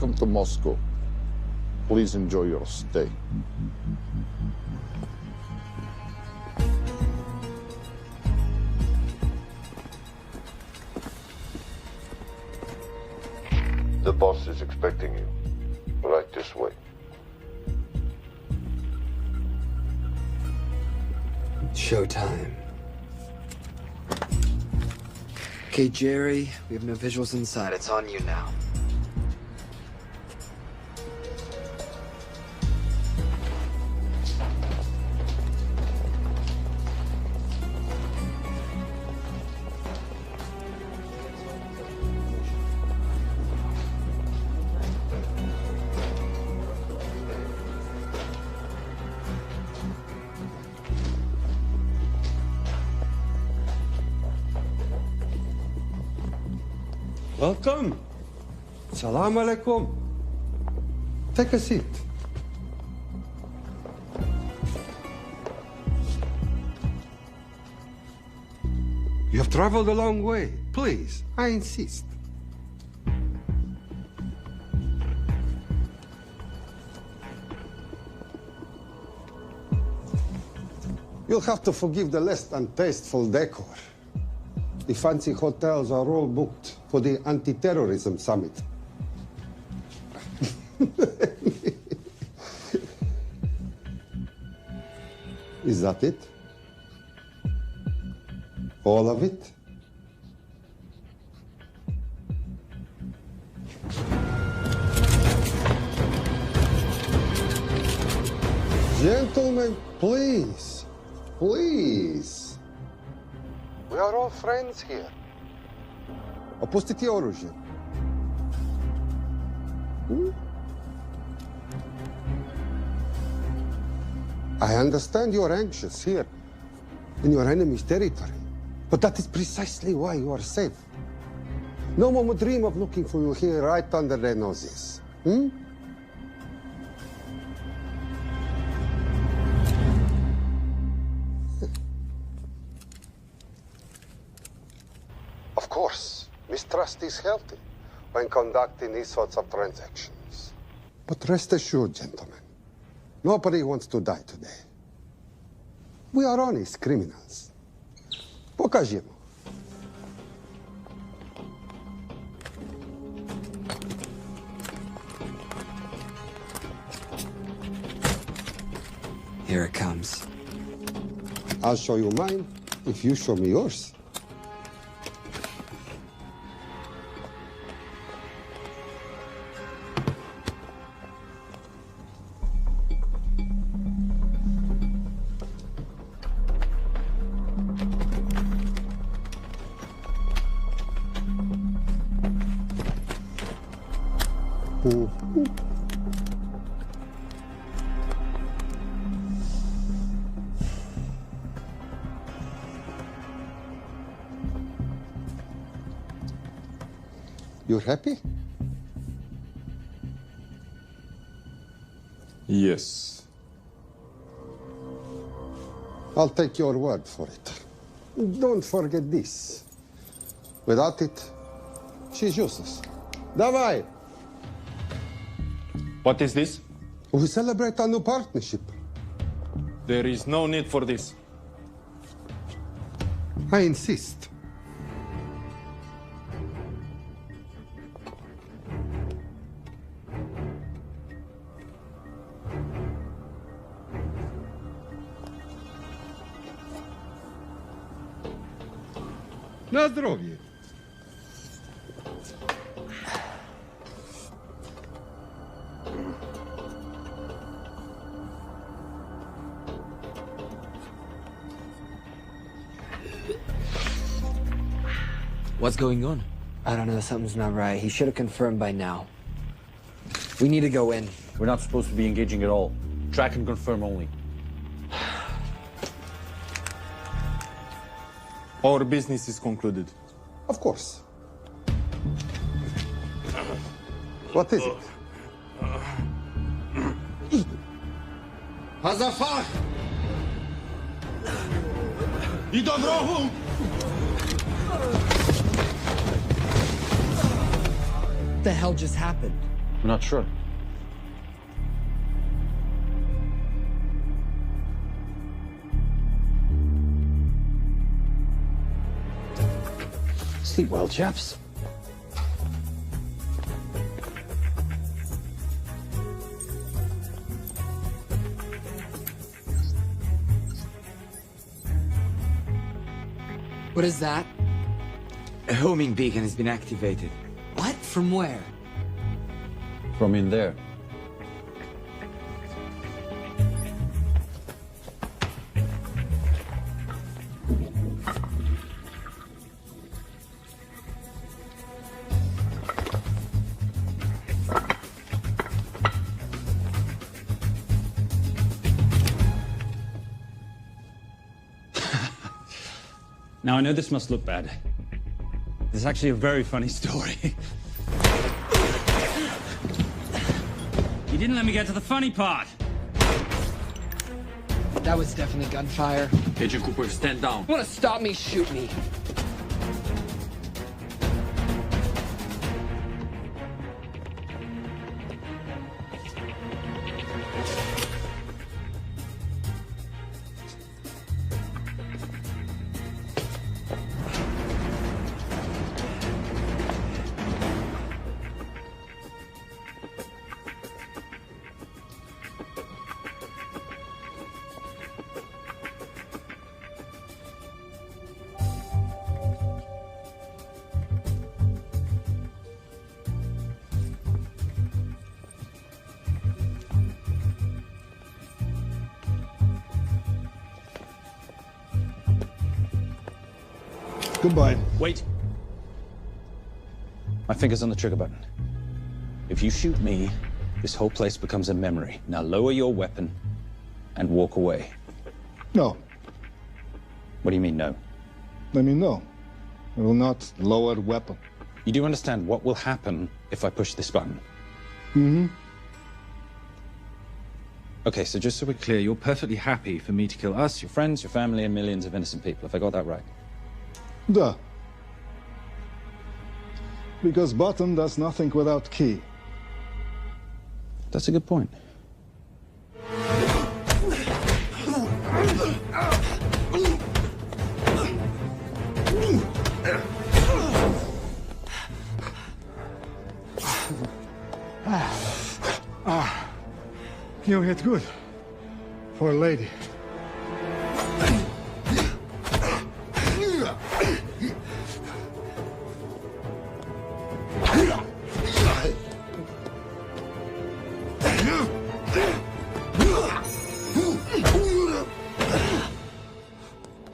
welcome to Moscow. Please enjoy your stay. The boss is expecting you. Right this way. Showtime. Okay, Jerry, we have no visuals inside. It's on you now. Welcome. Salam alaikum. Take a seat. You have traveled a long way. Please, I insist. You'll have to forgive the less than tasteful decor. The fancy hotels are all booked for the anti-terrorism summit. Is that it? All of it? Gentlemen, please, please. We are all friends here. Opustite oružje. I understand you're anxious here in your enemy's territory, but that is precisely why you are safe. No one would dream of looking for you here right under their noses. Of course, mistrust is healthy when conducting these sorts of transactions. But rest assured, gentlemen, nobody wants to die today. We are honest criminals. Pokażemy. Here it comes. I'll show you mine if you show me yours. You're happy? Yes. I'll take your word for it. Don't forget this. Without it, she's useless. Давай! What is this? We celebrate our new partnership. There is no need for this. I insist. Na zdrowie. What's going on? I don't know. Something's not right. He should have confirmed by now. We need to go in. We're not supposed to be engaging at all. Track and confirm only. Our business is concluded. Of course. What is it? Hazafar! I do wrogu! What the hell just happened? I'm not sure. Sleep well, chaps. What is that? A homing beacon has been activated. What? From where? From in there. Now, I know this must look bad. This is actually a very funny story. You didn't let me get to the funny part. That was definitely gunfire. Agent Cooper, stand down. Want to stop me, shoot me. Goodbye. Wait. My finger's on the trigger button. If you shoot me, this whole place becomes a memory. Now lower your weapon and walk away. No. What do you mean, no? I mean, no. I will not lower weapon. You do understand what will happen if I push this button? Mm-hmm. Okay, so just so we're clear, you're perfectly happy for me to kill us, your friends, your family, and millions of innocent people. Have I got that right? Duh. Because button does nothing without key. That's a good point. You hit good. For a lady.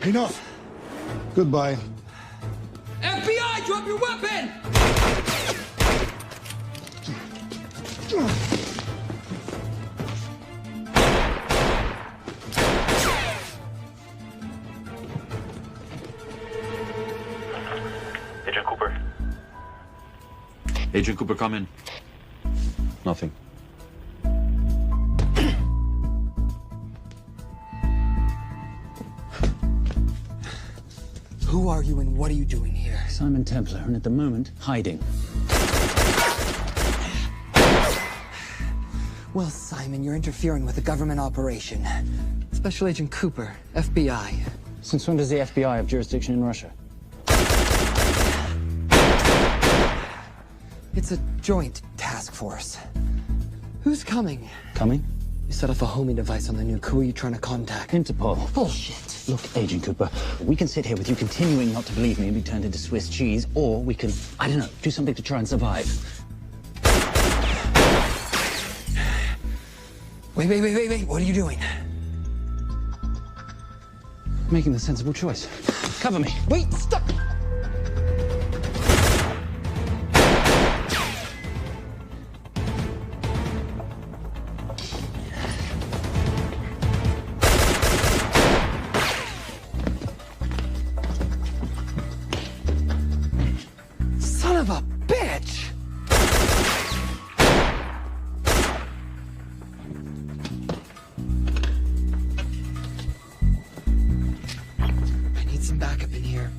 Enough. Goodbye. FBI, drop your weapon! Agent Cooper. Agent Cooper, come in. Nothing. Who are you and what are you doing here? Simon Templar, and at the moment, hiding. Well, Simon, you're interfering with a government operation. Special Agent Cooper, FBI. Since when does the FBI have jurisdiction in Russia? It's a joint task force. Who's coming? Coming? You set off a homing device on the nuke. Who are you trying to contact? Interpol. Bullshit. Look, Agent Cooper, we can sit here with you continuing not to believe me and be turned into Swiss cheese, or we can, I don't know, do something to try and survive. Wait. What are you doing? Making the sensible choice. Cover me. Wait, stop! Son of a bitch! I need some backup in here.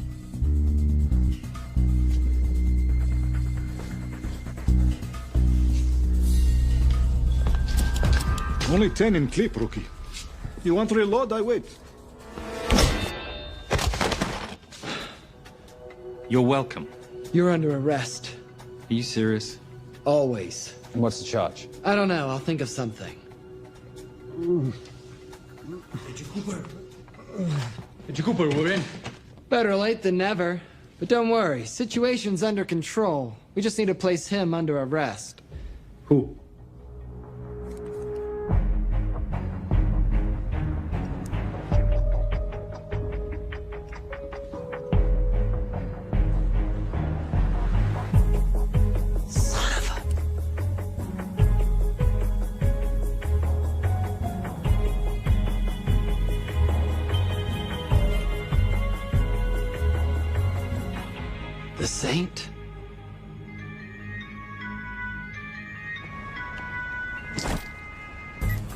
Only 10 in clip, rookie. You want to reload? I wait. You're welcome. You're under arrest. Are you serious? Always. And what's the charge? I don't know. I'll think of something. Agent Cooper, we're in. Better late than never. But don't worry. Situation's under control. We just need to place him under arrest. Who? Son of a... The Saint?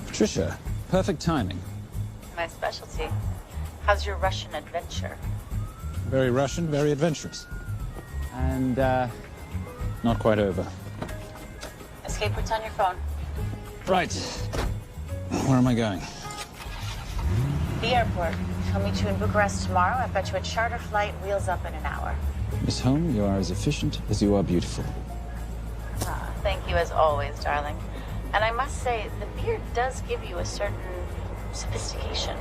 Patricia, perfect timing. My specialty. How's your Russian adventure? Very Russian, very adventurous. And, not quite over. Escape routes on your phone. Right. Where am I going? The airport. I'll meet you in Bucharest tomorrow. I've got you a charter flight, wheels up in an hour. Miss Holm, you are as efficient as you are beautiful. Ah, thank you as always, darling. And I must say, the beard does give you a certain sophistication.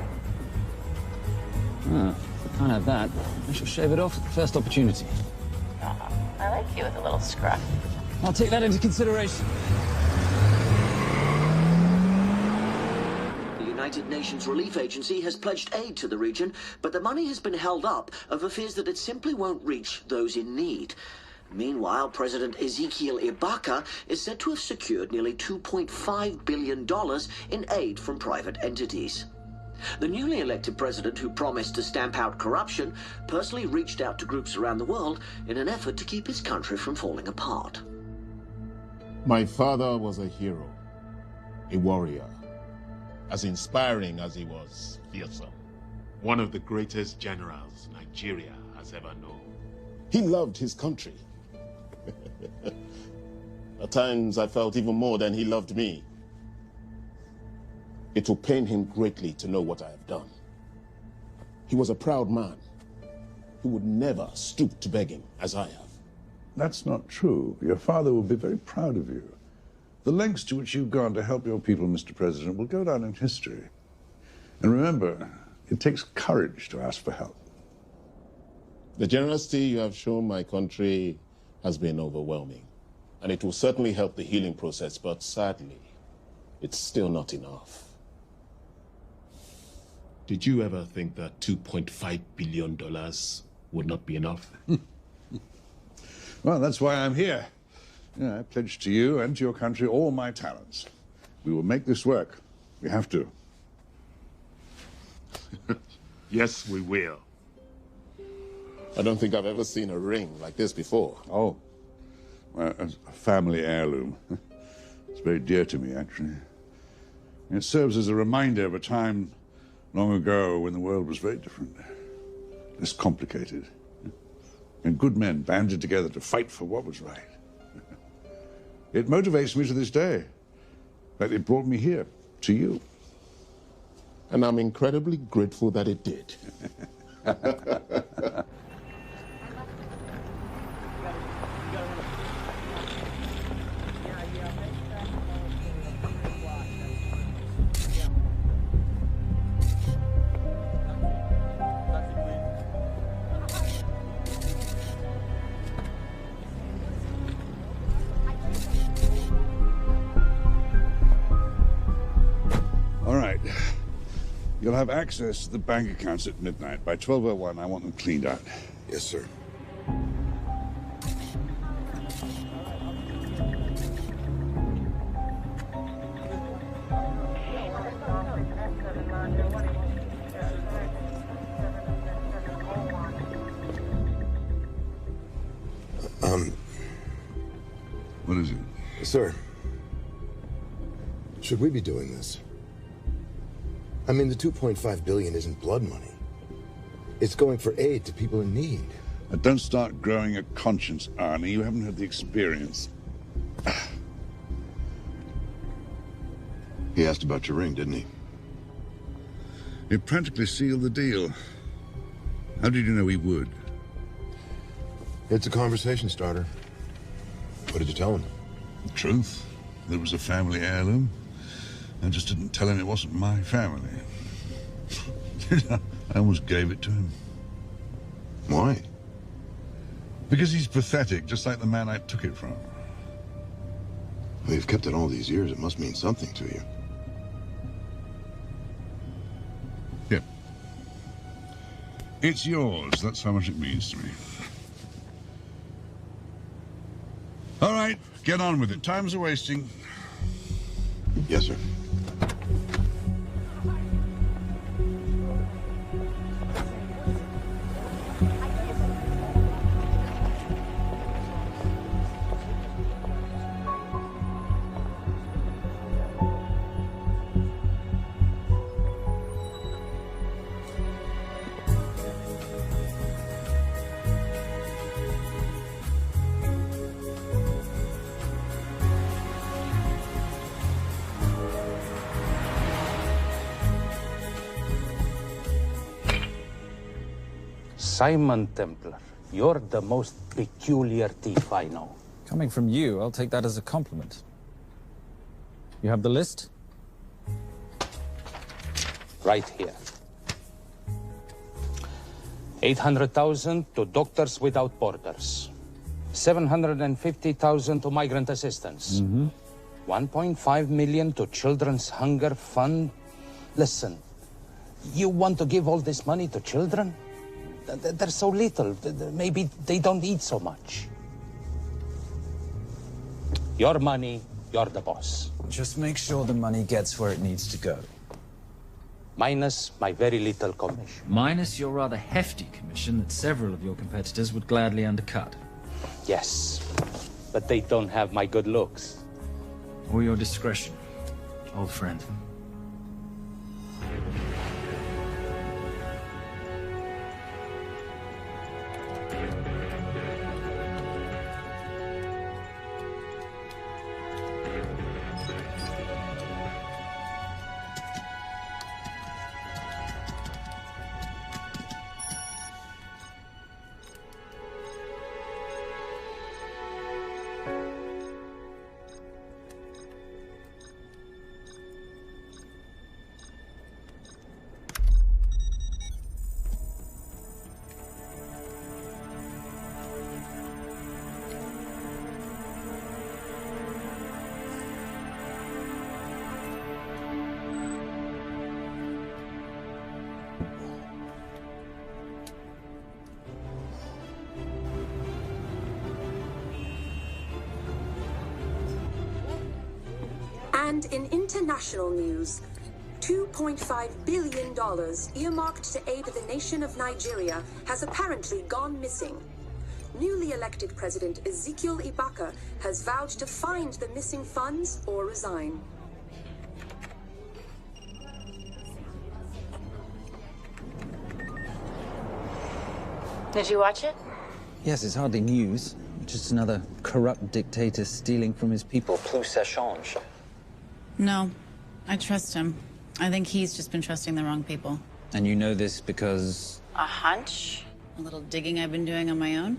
Ah, if I can't have that, I shall shave it off at the first opportunity. Ah, I like you with a little scruff. I'll take that into consideration. The United Nations Relief Agency has pledged aid to the region, but the money has been held up over fears that it simply won't reach those in need. Meanwhile, President Ezekiel Ibaka is said to have secured nearly $2.5 billion in aid from private entities. The newly elected president, who promised to stamp out corruption, personally reached out to groups around the world in an effort to keep his country from falling apart. My father was a hero, a warrior, as inspiring as he was fearsome. One of the greatest generals Nigeria has ever known. He loved his country. At times I felt even more than he loved me. It will pain him greatly to know what I have done. He was a proud man who would never stoop to begging as I have. That's not true. Your father will be very proud of you. The lengths to which you've gone to help your people, Mr. President, will go down in history. And remember, it takes courage to ask for help. The generosity you have shown my country has been overwhelming, and it will certainly help the healing process, but sadly, it's still not enough. Did you ever think that $2.5 billion would not be enough? Well, that's why I'm here. I pledge to you and to your country all my talents. We will make this work. We have to. Yes, we will. I don't think I've ever seen a ring like this before. Oh, well, a family heirloom. It's very dear to me, actually. It serves as a reminder of a time long ago when the world was very different, less complicated, and good men banded together to fight for what was right. It motivates me to this day, but it brought me here, to you. And I'm incredibly grateful that it did. All right. You'll have access to the bank accounts at midnight. By 12:01, I want them cleaned out. Yes, sir. What is it? Sir, should we be doing this? I mean, the $2.5 billion isn't blood money. It's going for aid to people in need. Don't start growing a conscience, Arnie. You haven't had the experience. He asked about your ring, didn't he? It practically sealed the deal. How did you know he would? It's a conversation starter. What did you tell him? The truth. That it was a family heirloom. I just didn't tell him it wasn't my family. I almost gave it to him. Why? Because he's pathetic, just like the man I took it from. Well, you've kept it all these years. It must mean something to you. Yeah. It's yours. That's how much it means to me. All right, get on with it. Time's a-wasting. Yes, sir. Simon Templar, you're the most peculiar thief I know. Coming from you, I'll take that as a compliment. You have the list? Right here. 800,000 to Doctors Without Borders. 750,000 to migrant assistance. 1.5 million to Children's Hunger Fund. Listen, you want to give all this money to children? They're so little. Maybe they don't eat so much. Your money, you're the boss. Just make sure the money gets where it needs to go. Minus my very little commission. Minus your rather hefty commission that several of your competitors would gladly undercut. Yes, but they don't have my good looks. Or your discretion, old friend. And in international news, $2.5 billion earmarked to aid the nation of Nigeria has apparently gone missing. Newly elected President Ezekiel Ibaka has vowed to find the missing funds or resign. Did you watch it? Yes, it's hardly news. Just another corrupt dictator stealing from his people. Plus ça change. No, I trust him. I think he's just been trusting the wrong people. And you know this because... A hunch? A little digging I've been doing on my own?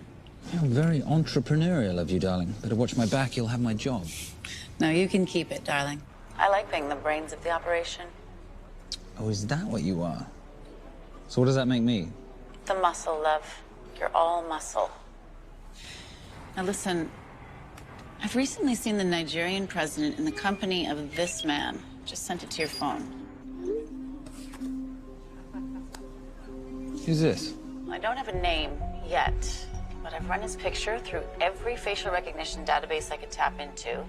You're very entrepreneurial of you, darling. Better watch my back, you'll have my job. No, you can keep it, darling. I like being the brains of the operation. Oh, is that what you are? So what does that make me? The muscle, love. You're all muscle. Now listen, I've recently seen the Nigerian president in the company of this man. Just sent it to your phone. Who's this? I don't have a name yet, but I've run his picture through every facial recognition database I could tap into.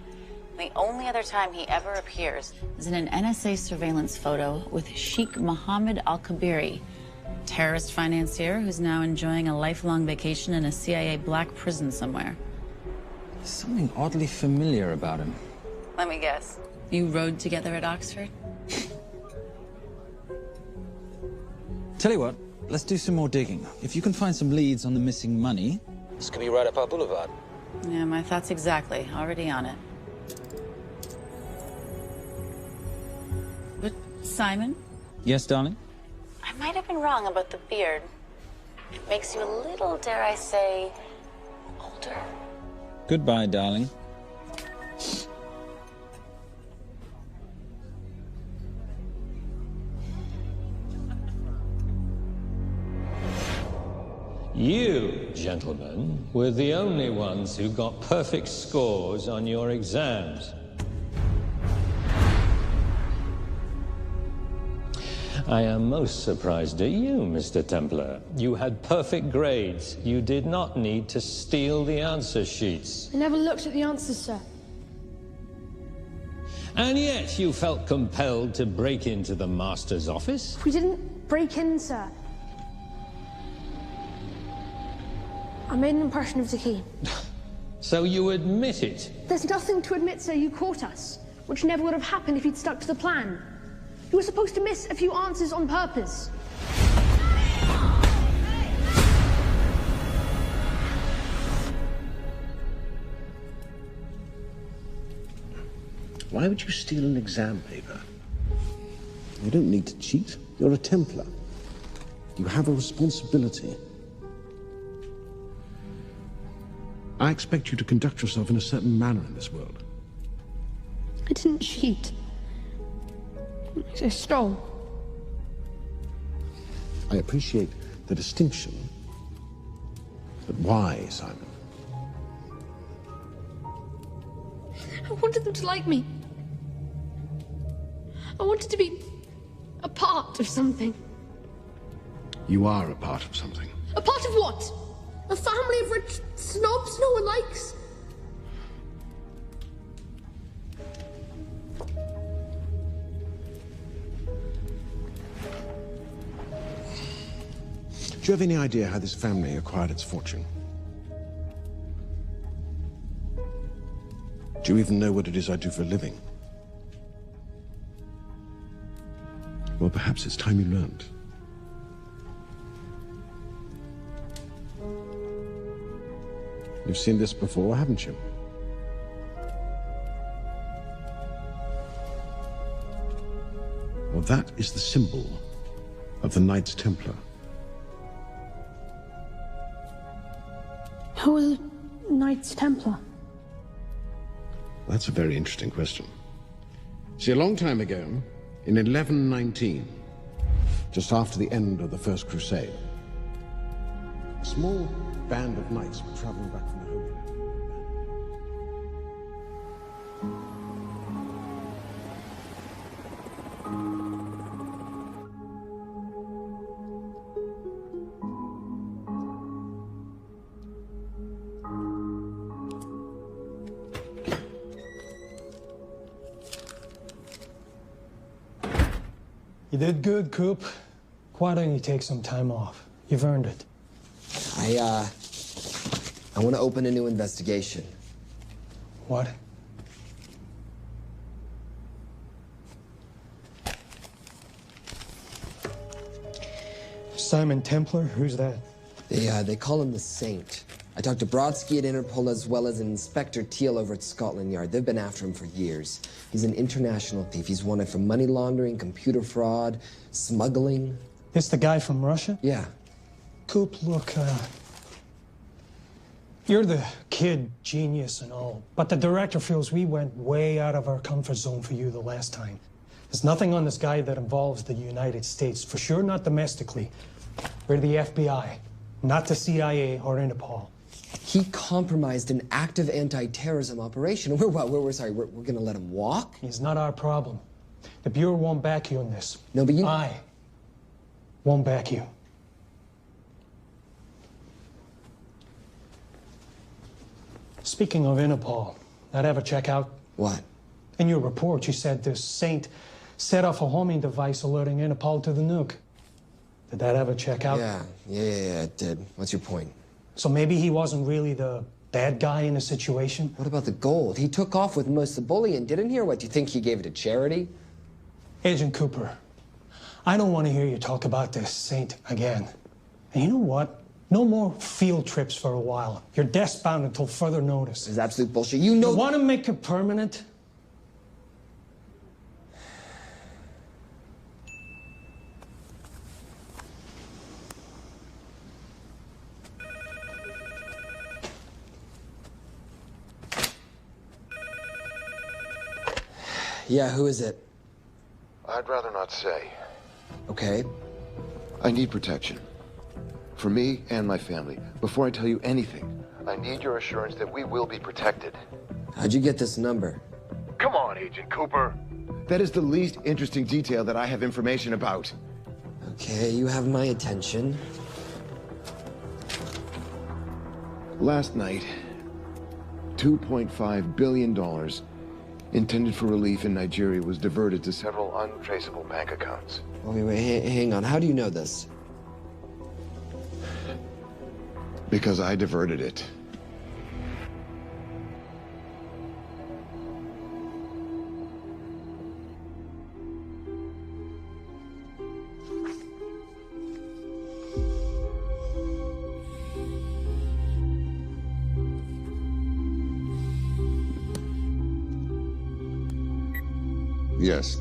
The only other time he ever appears is in an NSA surveillance photo with Sheikh Mohammed Al-Kabiri, terrorist financier who's now enjoying a lifelong vacation in a CIA black prison somewhere. There's something oddly familiar about him. Let me guess. You rode together at Oxford? Tell you what, let's do some more digging. If you can find some leads on the missing money, this could be right up our boulevard. Yeah, my thoughts exactly. Already on it. Simon? Yes, darling? I might have been wrong about the beard. It makes you a little, dare I say, older. Goodbye, darling. You, gentlemen, were the only ones who got perfect scores on your exams. I am most surprised at you, Mr. Templar. You had perfect grades. You did not need to steal the answer sheets. I never looked at the answers, sir. And yet you felt compelled to break into the master's office? We didn't break in, sir. I made an impression of the key. So you admit it? There's nothing to admit, sir. You caught us, which never would have happened if you'd stuck to the plan. You were supposed to miss a few answers on purpose. Why would you steal an exam paper? You don't need to cheat. You're a Templar. You have a responsibility. I expect you to conduct yourself in a certain manner in this world. I didn't cheat. I stole. I appreciate the distinction. But why, Simon? I wanted them to like me. I wanted to be a part of something. You are a part of something. A part of what? A family of rich snobs no one likes? Do you have any idea how this family acquired its fortune? Do you even know what it is I do for a living? Well, perhaps it's time you learned. You've seen this before, haven't you? Well, that is the symbol of the Knights Templar. Who are the Knights Templar? That's a very interesting question. See, a long time ago, in 1119, just after the end of the First Crusade, a small band of knights were traveling back from the Holy Land. You did good, Coop. Why don't you take some time off? You've earned it. I want to open a new investigation. What? Simon Templar? Who's that? They call him the Saint. I talked to Brodsky at Interpol as well as Inspector Teal over at Scotland Yard. They've been after him for years. He's an international thief. He's wanted for money laundering, computer fraud, smuggling. This the guy from Russia? Yeah. Coop, look, you're the kid genius and all, but the director feels we went way out of our comfort zone for you the last time. There's nothing on this guy that involves the United States, for sure not domestically. We're the FBI, not the CIA or Interpol. He compromised an active anti-terrorism operation. We're gonna let him walk? He's not our problem. The Bureau won't back you on this. No, but you... I won't back you. Speaking of Interpol, that ever check out? What? In your report, you said this Saint set off a homing device alerting Interpol to the nuke. Did that ever check out? Yeah, it did. What's your point? So maybe he wasn't really the bad guy in the situation? What about the gold? He took off with most of the bullion, didn't he? Or what, do you think he gave it to charity? Agent Cooper, I don't want to hear you talk about this Saint again. And you know what? No more field trips for a while. You're desk-bound until further notice. It's absolute bullshit. You know... You want to make it permanent? Yeah, who is it? I'd rather not say. Okay. I need protection. For me and my family. Before I tell you anything, I need your assurance that we will be protected. How'd you get this number? Come on, Agent Cooper. That is the least interesting detail that I have information about. Okay, you have my attention. Last night, $2.5 billion intended for relief in Nigeria was diverted to several untraceable bank accounts. Wait, hang on. How do you know this? Because I diverted it. Yes.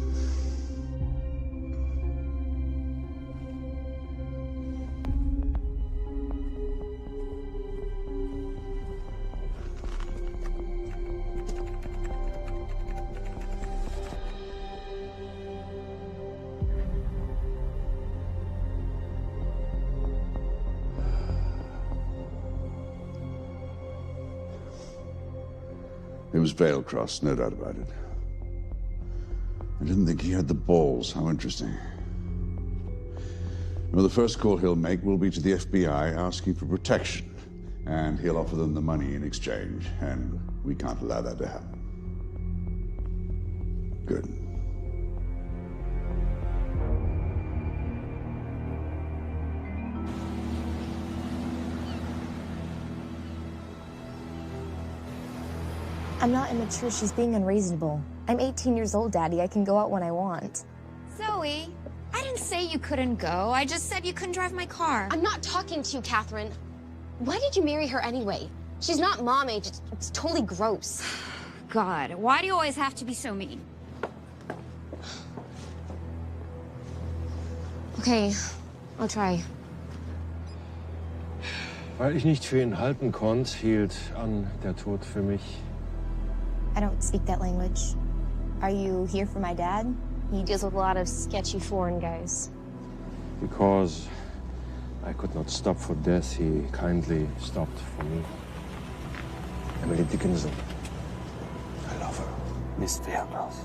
It was Veilcross, no doubt about it. I didn't think he had the balls. How interesting. Well, the first call he'll make will be to the FBI asking for protection. And he'll offer them the money in exchange. And we can't allow that to happen. Good. I'm not immature. She's being unreasonable. I'm 18 years old, Daddy. I can go out when I want. Zoe, I didn't say you couldn't go. I just said you couldn't drive my car. I'm not talking to you, Catherine. Why did you marry her anyway? She's not mom age. It's totally gross. God, why do you always have to be so mean? Okay, I'll try. Weil ich nicht für ihn halten konnte, hielt an der Tod für mich. I don't speak that language. Are you here for my dad? He deals with a lot of sketchy foreign guys. Because I could not stop for death, he kindly stopped for me. Emily Dickinson. I love her. Miss Veilcross.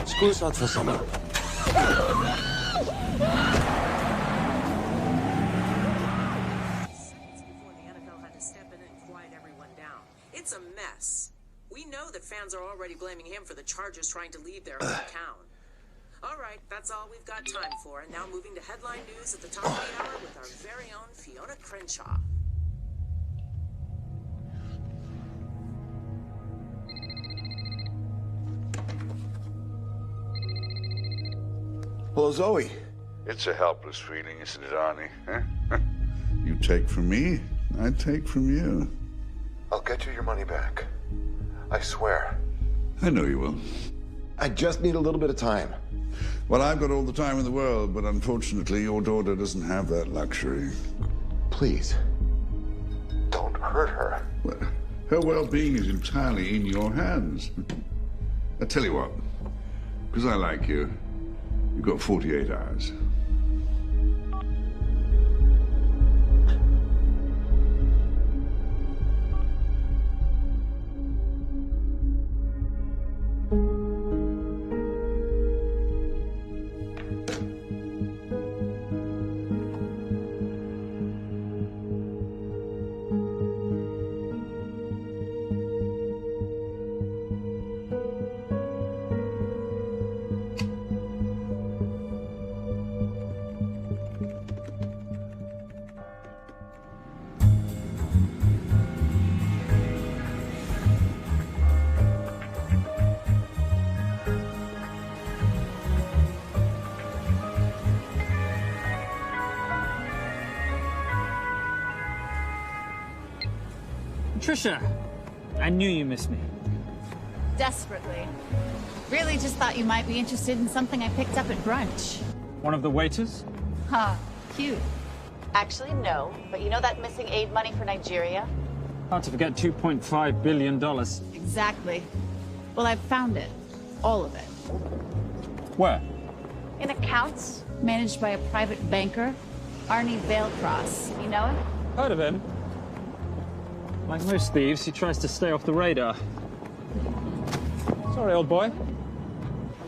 School's out for summer. It's a mess. We know that fans are already blaming him for the Chargers trying to leave their hometown. All right, that's all we've got time for. And now moving to headline news at the top of the hour with our very own Fiona Crenshaw. Hello, Zoe. It's a helpless feeling, isn't it, Arnie? Huh? You take from me, I take from you. I'll get you your money back. I swear. I know you will. I just need a little bit of time. Well, I've got all the time in the world, but unfortunately, your daughter doesn't have that luxury. Please, don't hurt her. Well, her well-being is entirely in your hands. I tell you what, because I like you, you've got 48 hours. Trisha, I knew you missed me. Desperately. Really just thought you might be interested in something I picked up at brunch. One of the waiters? Huh, cute. Actually, no. But you know that missing aid money for Nigeria? Hard to forget $2.5 billion. Exactly. Well, I've found it. All of it. Where? In accounts managed by a private banker, Arnie Vailcross. You know him? Heard of him. Like most thieves, he tries to stay off the radar. Sorry, old boy.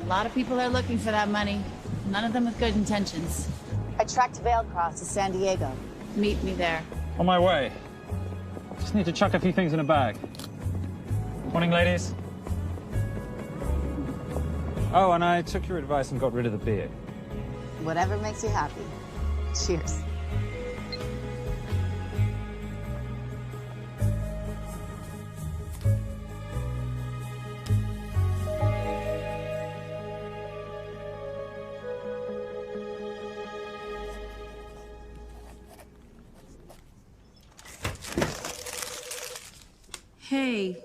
A lot of people are looking for that money. None of them with good intentions. I tracked Vailcross to San Diego. Meet me there. On my way. Just need to chuck a few things in a bag. Morning, ladies. Oh, and I took your advice and got rid of the beer. Whatever makes you happy. Cheers. Hey.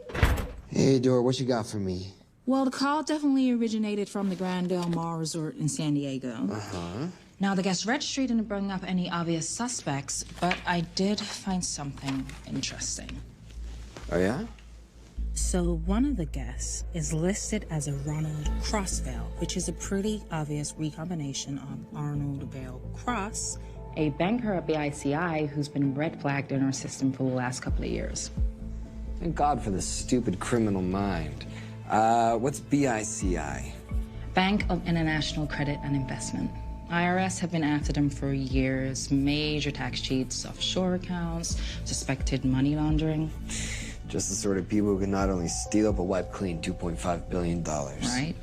Hey, Dora, what you got for me? Well, the call definitely originated from the Grand Del Mar Resort in San Diego. Uh-huh. Now, the guest registry didn't bring up any obvious suspects, but I did find something interesting. Oh, yeah? So one of the guests is listed as a Ronald Crossvale, which is a pretty obvious recombination of Arnold Vale Cross, a banker at BICI who's been red flagged in our system for the last couple of years. Thank God for this stupid criminal mind. What's BICI? Bank of International Credit and Investment. IRS have been after them for years. Major tax cheats, offshore accounts, suspected money laundering. Just the sort of people who can not only steal but wipe clean $2.5 billion. Right?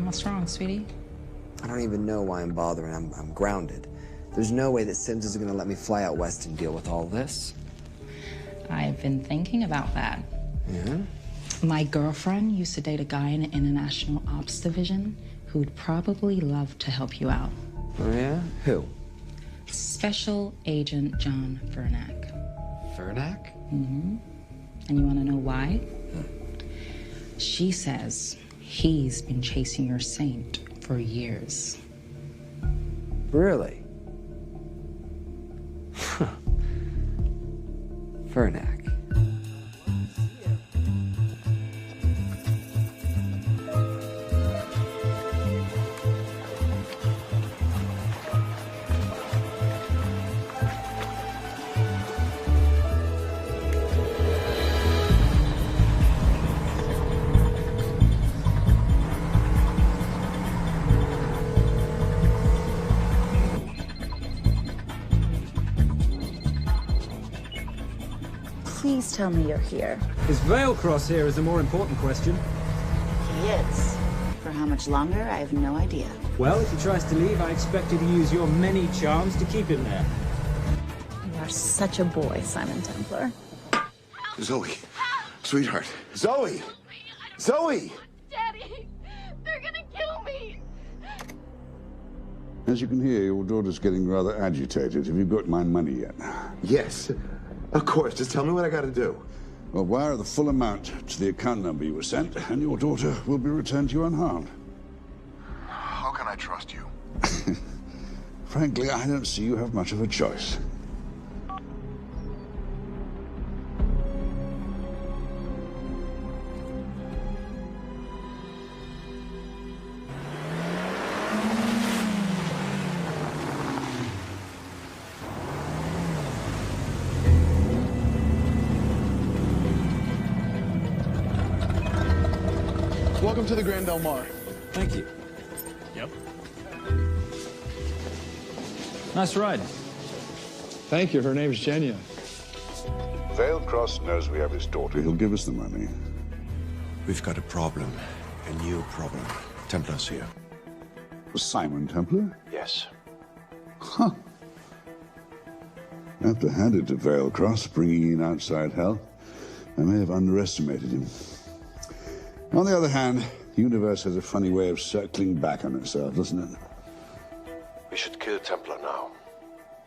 What's wrong, sweetie? I don't even know why I'm bothering. I'm grounded. There's no way that Sims is gonna let me fly out west and deal with all this. I've been thinking about that. Yeah? My girlfriend used to date a guy in the International Ops Division who'd probably love to help you out. Oh, yeah? Who? Special Agent John Vernack. Vernack? Mm-hmm. And you want to know why? She says he's been chasing your saint for years. Really? Vernack. Please tell me you're here. Is Vailcross here is the more important question. He is. For how much longer, I have no idea. Well, if he tries to leave, I expect you to use your many charms to keep him there. You are such a boy, Simon Templar. Zoe. Sweetheart. Zoe! Zoe! Daddy! They're gonna kill me! As you can hear, your daughter's getting rather agitated. Have you got my money yet? Yes. Of course. Just tell me what I gotta do. Well, wire the full amount to the account number you were sent, and your daughter will be returned to you unharmed. How can I trust you? Frankly, I don't see you have much of a choice. Welcome to the Grand Del Mar. Thank you. Yep. Nice ride. Thank you. Her name's Genya. Vailcross knows we have his daughter. He'll give us the money. We've got a problem. A new problem. Templar's here. Simon Templar? Yes. Huh. I have to hand it to Vailcross, bringing in outside help. I may have underestimated him. On the other hand, the universe has a funny way of circling back on itself, doesn't it? We should kill Templar now.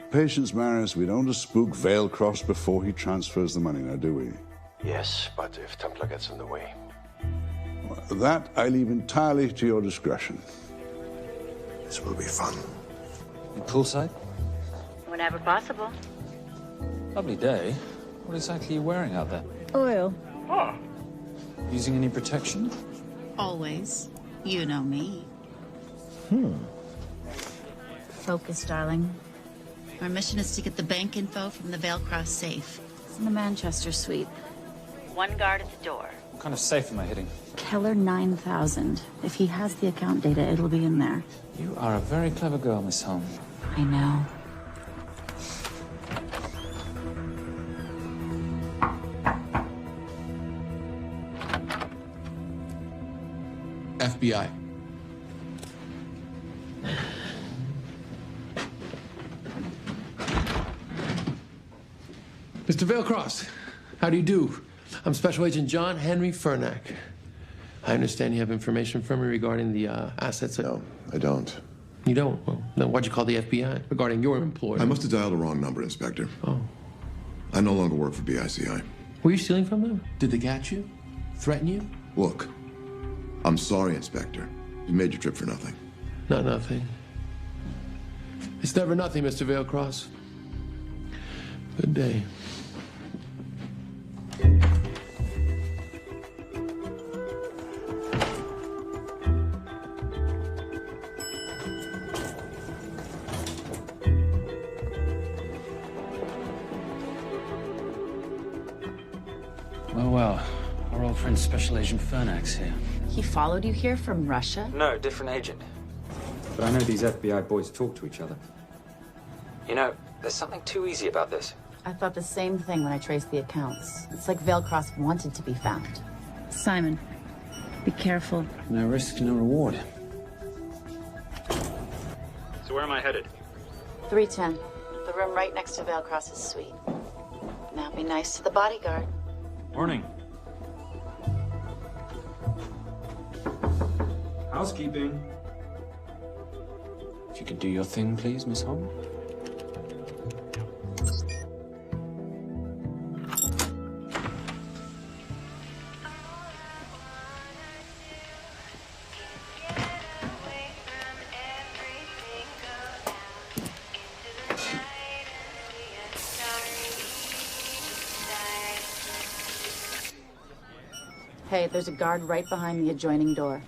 Patience, Maris. We don't want to spook Vailcross before he transfers the money now, do we? Yes, but if Templar gets in the way. That I leave entirely to your discretion. This will be fun. Poolside? Whenever possible. Lovely day. What exactly are you wearing out there? Oil. Using any protection? Always. You know me. Hmm. Focus, darling. Our mission is to get the bank info from the Vale Cross safe. It's in the Manchester suite. One guard at the door. What kind of safe am I hitting? Keller 9000. If he has the account data, it'll be in there. You are a very clever girl, Miss Holm. I know. FBI. Mr. Vailcross, how do you do? I'm Special Agent John Henry Furnack. I understand you have information from me regarding the assets. No, I don't. You don't? Well, then why'd you call the FBI regarding your employer? I must have dialed the wrong number, Inspector. Oh. I no longer work for BICI. Were you stealing from them? Did they catch you? Threaten you? Look, I'm sorry, Inspector. You made your trip for nothing. Not nothing. It's never nothing, Mr. Vailcross. Good day. Well, our old friend Special Agent Furnack's here. He followed you here from Russia? No, different agent. But I know these FBI boys talk to each other. You know, there's something too easy about this. I thought the same thing when I traced the accounts. It's like Vailcross wanted to be found. Simon, be careful. No risk, no reward. So where am I headed? 310. The room right next to Vailcross's suite. Now be nice to the bodyguard. Morning. Housekeeping. If you could do your thing, please, Miss Holm. Hey, there's a guard right behind the adjoining door.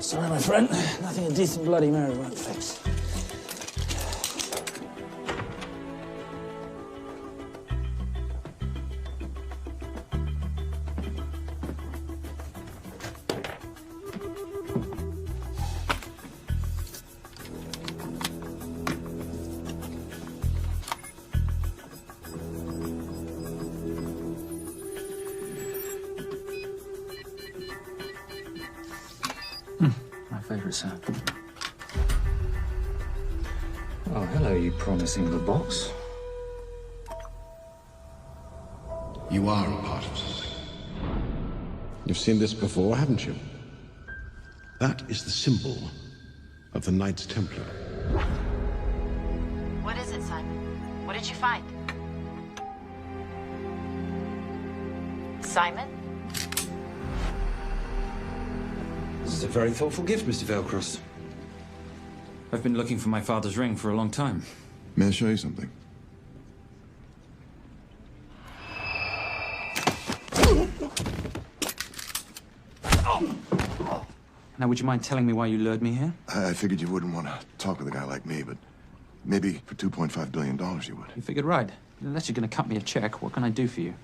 Sorry, my friend. Nothing a decent Bloody Mary won't fix. My favorite sound. Oh, hello, you promising little box. You are a part of something. You've seen this before, haven't you? That is the symbol of the Knights Templar. What is it, Simon? What did you find? Simon? This is a very thoughtful gift, Mr. Vailcross. I've been looking for my father's ring for a long time. May I show you something? Now, would you mind telling me why you lured me here? I figured you wouldn't want to talk with a guy like me, but maybe for $2.5 billion you would. You figured right. Unless you're going to cut me a check, what can I do for you?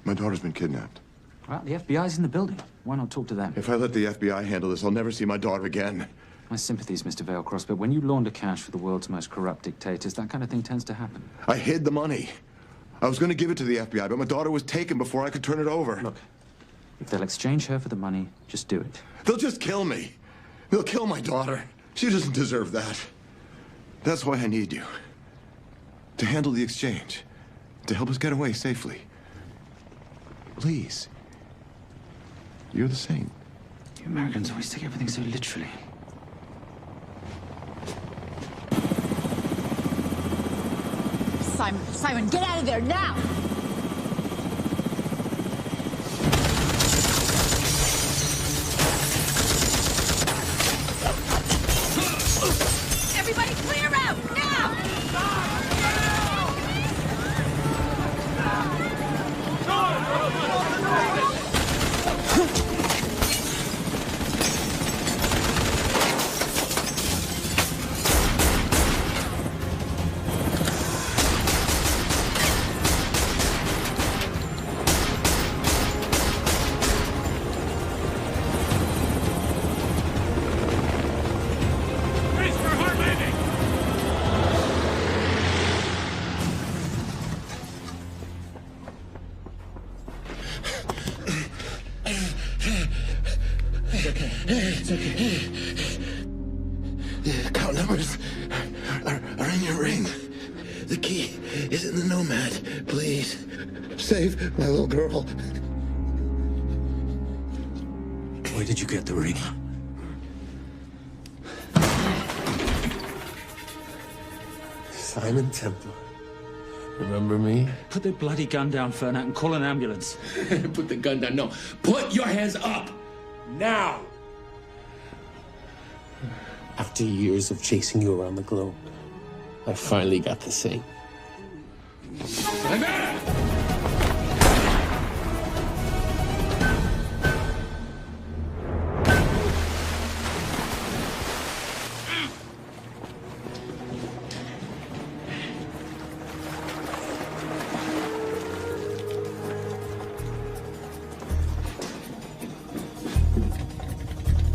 My daughter's been kidnapped. Well, the FBI's in the building. Why not talk to them? If I let the FBI handle this, I'll never see my daughter again. My sympathies, Mr. Vailcross, but when you launder cash for the world's most corrupt dictators, that kind of thing tends to happen. I hid the money. I was going to give it to the FBI, but my daughter was taken before I could turn it over. Look, if they'll exchange her for the money, just do it. They'll just kill me. They'll kill my daughter. She doesn't deserve that. That's why I need you. To handle the exchange. To help us get away safely. Please. You're the saint. You Americans always take everything so literally. Simon. Simon, get out of there now! Everybody clear out, now! It's okay. The account numbers are in your ring. The key is in the Nomad. Please, save my little girl. Where did you get the ring? Simon Templar. Remember me? Put the bloody gun down, Fernak, and call an ambulance. Put the gun down. No. Put your hands up. Now. After years of chasing you around the globe, I finally got to say.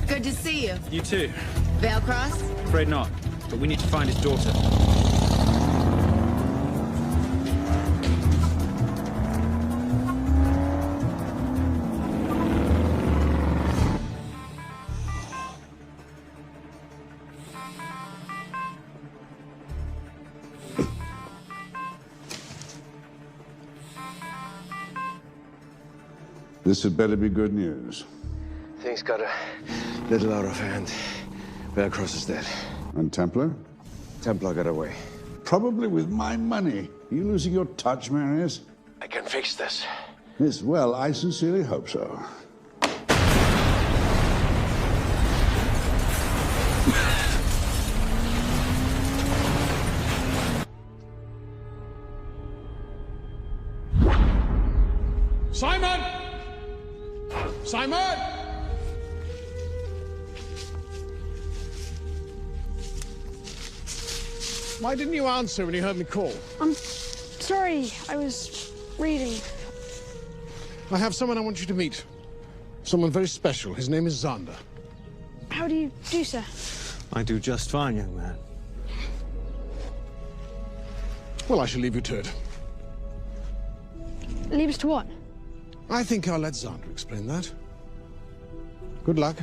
Good to see you. You too. Veil Cross? Afraid not, but we need to find his daughter. This had better be good news. Things got a little out of hand. Bearcross is dead. And Templar? Templar got away. Probably with my money. Are you losing your touch, Marius? I can fix this. Yes, well, I sincerely hope so. Simon! Simon! Why didn't you answer when you heard me call? I'm sorry, I was reading. I have someone I want you to meet. Someone very special. His name is Xander. How do you do, sir? I do just fine, young man. Well, I shall leave you to it. Leave us to what? I think I'll let Xander explain that. Good luck.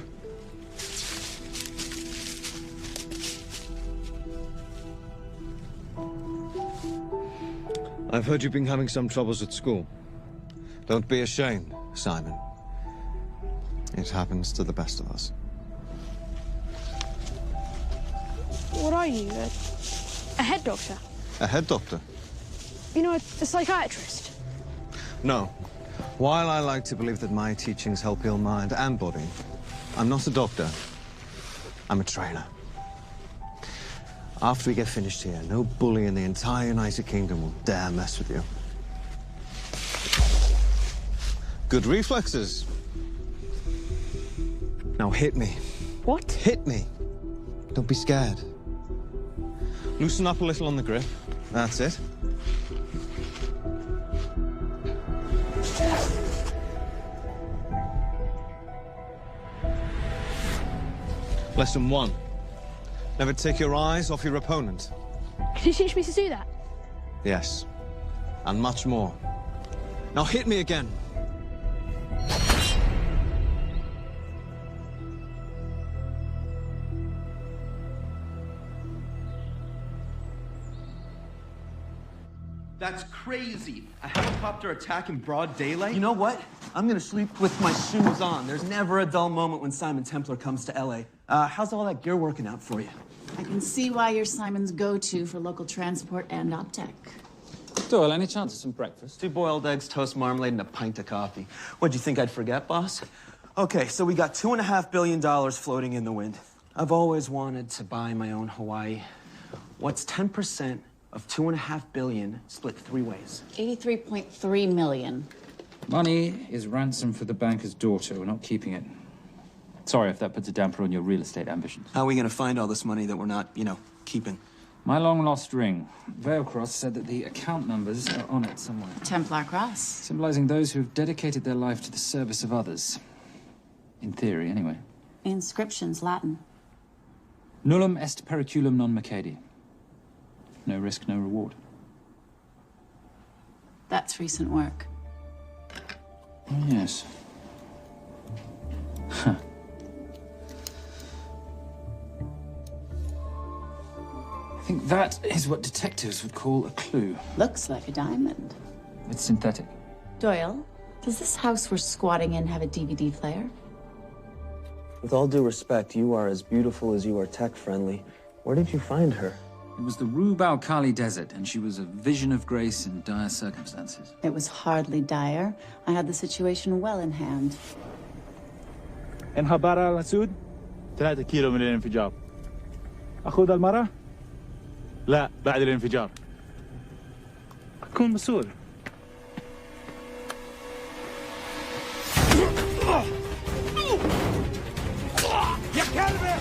I've heard you've been having some troubles at school. Don't be ashamed, Simon. It happens to the best of us. What are you, a head doctor? A head doctor? You know, a psychiatrist? No. While I like to believe that my teachings help heal mind and body, I'm not a doctor. I'm a trainer. After we get finished here, no bully in the entire United Kingdom will dare mess with you. Good reflexes. Now hit me. What? Hit me. Don't be scared. Loosen up a little on the grip. That's it. Lesson 1. Never take your eyes off your opponent. Can you teach me to do that? Yes. And much more. Now hit me again. That's crazy. A helicopter attack in broad daylight? You know what? I'm gonna sleep with my shoes on. There's never a dull moment when Simon Templar comes to LA. How's all that gear working out for you? I can see why you're Simon's go-to for local transport and OpTech. Doyle, any chance of some breakfast? 2 boiled eggs, toast, marmalade, and a pint of coffee. What'd you think I'd forget, boss? Okay, so we got $2.5 billion floating in the wind. I've always wanted to buy my own Hawaii. What's 10% of $2.5 billion split 3 ways? 83.3 million. Money is ransom for the banker's daughter. We're not keeping it. Sorry if that puts a damper on your real estate ambitions. How are we gonna find all this money that we're not, keeping? My long-lost ring. Veilcross said that the account numbers are on it somewhere. Templar Cross. Symbolizing those who have dedicated their life to the service of others. In theory, anyway. Inscription's Latin. Nullum est periculum non mercedi. No risk, no reward. That's recent work. Oh, yes. Huh. I think that is what detectives would call a clue. Looks like a diamond. It's synthetic. Doyle, does this house we're squatting in have a DVD player? With all due respect, you are as beautiful as you are tech-friendly. Where did you find her? It was the Rub al-Khali Desert, and she was a vision of grace in dire circumstances. It was hardly dire. I had the situation well in hand. انهبار على السود 3 كيلو من الانفجار. أخذ المرة؟ لا بعد الانفجار. أكون مسؤول. يا كلبي!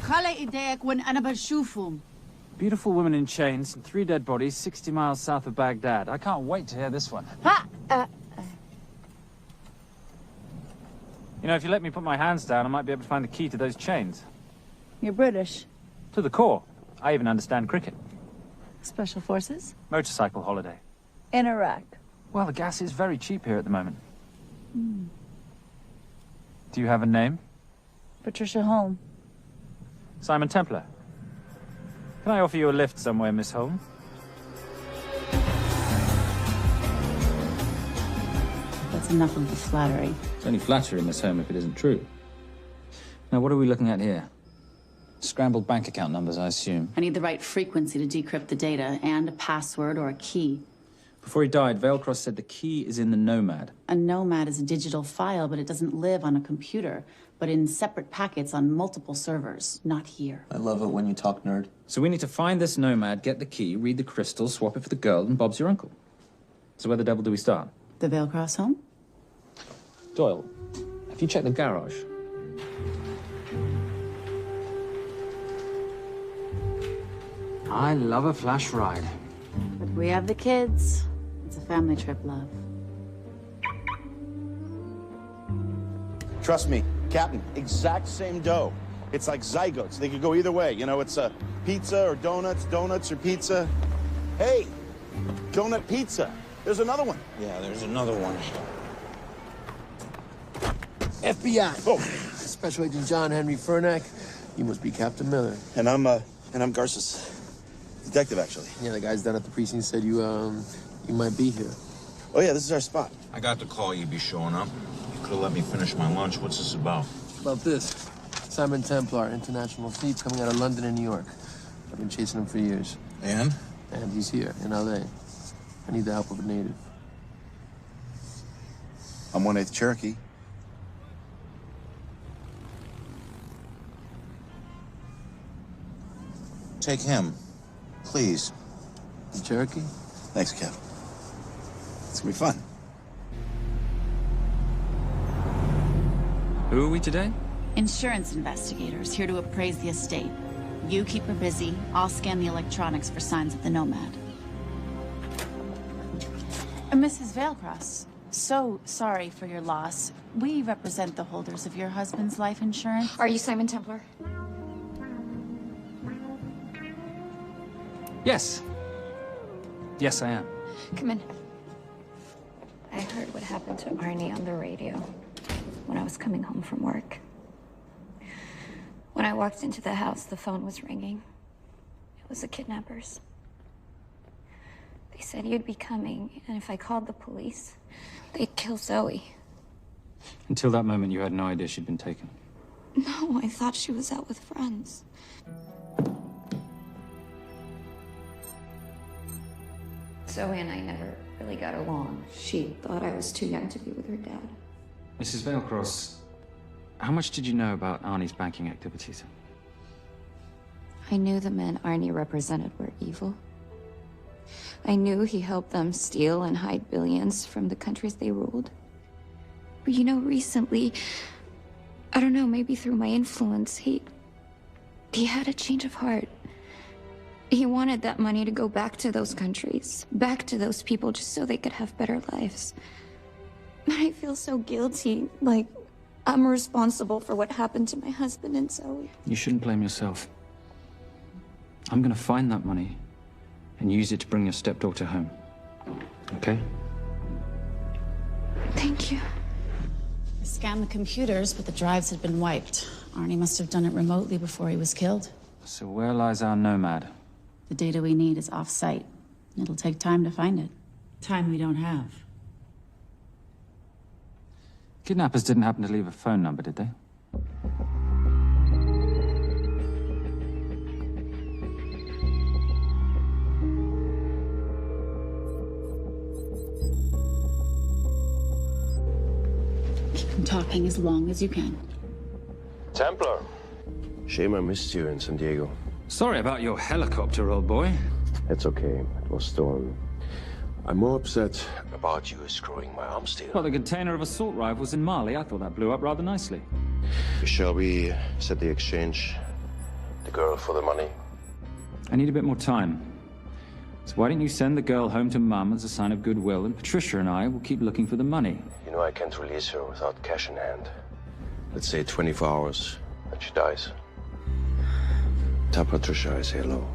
خلي ايديك وين انا بشوفهم. Beautiful women in chains and 3 dead bodies 60 miles south of Baghdad. I can't wait to hear this one. You know, if you let me put my hands down, I might be able to find the key to those chains. You're British. To the core. I even understand cricket. Special forces? Motorcycle holiday. In Iraq. Well, the gas is very cheap here at the moment. Do you have a name? Patricia Holm. Simon Templar. Can I offer you a lift somewhere, Miss Holm? That's enough of the flattery. It's only flattery, Miss Holm, if it isn't true. Now, what are we looking at here? Scrambled bank account numbers, I assume. I need the right frequency to decrypt the data and a password or a key. Before he died, Veilcross said the key is in the Nomad. A Nomad is a digital file, but it doesn't live on a computer, but in separate packets on multiple servers, not here. I love it when you talk nerd. So we need to find this Nomad, get the key, read the crystal, swap it for the girl, and Bob's your uncle. So where the devil do we start? The Veilcross home? Doyle, have you checked the garage? I love a flash ride. But we have the kids. It's a family trip, love. Trust me, Captain, exact same dough. It's like zygotes. They could go either way. You know, it's a pizza or donuts, donuts or pizza. Hey, donut pizza. There's another one. Yeah, there's another one. FBI. Oh. Special Agent John Henry Furnack. You must be Captain Miller. And I'm Garces. Detective, actually. Yeah, the guys down at the precinct said you might be here. Oh, yeah, this is our spot. I got the call you'd be showing up. You could have let me finish my lunch. What's this about? About this. Simon Templar, international thief coming out of London and New York. I've been chasing him for years. And? And he's here, in L.A. I need the help of a native. I'm 1/8 Cherokee. Take him, please. The Cherokee? Thanks, Kev. It's gonna be fun. Who are we today? Insurance investigators here to appraise the estate. You keep her busy. I'll scan the electronics for signs of the Nomad. Mrs. Veilcross, so sorry for your loss. We represent the holders of your husband's life insurance. Are you Simon Templar? Yes. Yes, I am. Come in. I heard what happened to Arnie on the radio when I was coming home from work. When I walked into the house, the phone was ringing. It was the kidnappers. They said you'd be coming, and if I called the police, they'd kill Zoe. Until that moment, you had no idea she'd been taken. No, I thought she was out with friends. Zoe and I never really got along. She thought I was too young to be with her dad. Mrs. Vailcross, how much did you know about Arnie's banking activities? I knew the men Arnie represented were evil. I knew he helped them steal and hide billions from the countries they ruled. But you know, recently, I don't know, maybe through my influence, he had a change of heart. He wanted that money to go back to those countries, back to those people, just so they could have better lives. But I feel so guilty, like I'm responsible for what happened to my husband and Zoe. You shouldn't blame yourself. I'm gonna find that money and use it to bring your stepdaughter home. Okay? Thank you. I scanned the computers, but the drives had been wiped. Arnie must have done it remotely before he was killed. So where lies our nomad? The data we need is off-site. It'll take time to find it. Time we don't have. Kidnappers didn't happen to leave a phone number, did they? Keep them talking as long as you can. Templar. Shame I missed you in San Diego. Sorry about your helicopter, old boy. It's okay. It was stolen. I'm more upset about you screwing my arms deal. Well, the container of assault rifles in Mali, I thought that blew up rather nicely. Shall we set the exchange? The girl for the money? I need a bit more time. So why don't you send the girl home to Mum as a sign of goodwill, and Patricia and I will keep looking for the money. You know I can't release her without cash in hand. Let's say 24 hours, and she dies. Tell Patricia I say hello.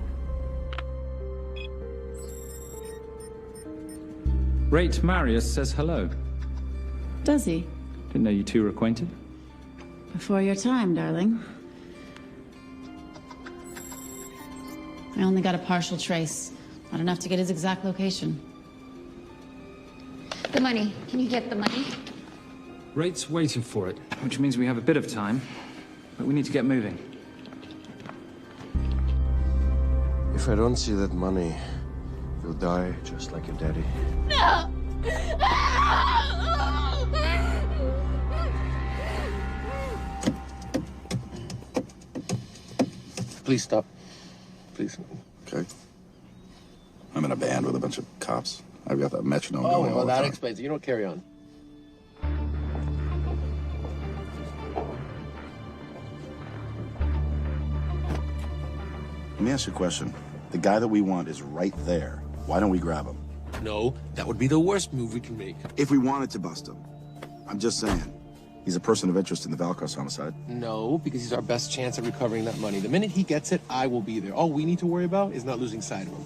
Rate Marius says hello. Does he? Didn't know you two were acquainted. Before your time, darling. I only got a partial trace. Not enough to get his exact location. The money. Can you get the money? Rate's waiting for it, which means we have a bit of time, but we need to get moving. If I don't see that money, you'll die just like your daddy. No! Please stop. Please. Okay. I'm in a band with a bunch of cops. I've got that metronome going all well, the that time. explains it. You don't carry on. Let me ask you a question. The guy that we want is right there. Why don't we grab him? No, that would be the worst move we can make. If we wanted to bust him. I'm just saying. He's a person of interest in the Valcross homicide. No, because he's our best chance at recovering that money. The minute he gets it, I will be there. All we need to worry about is not losing sight of him.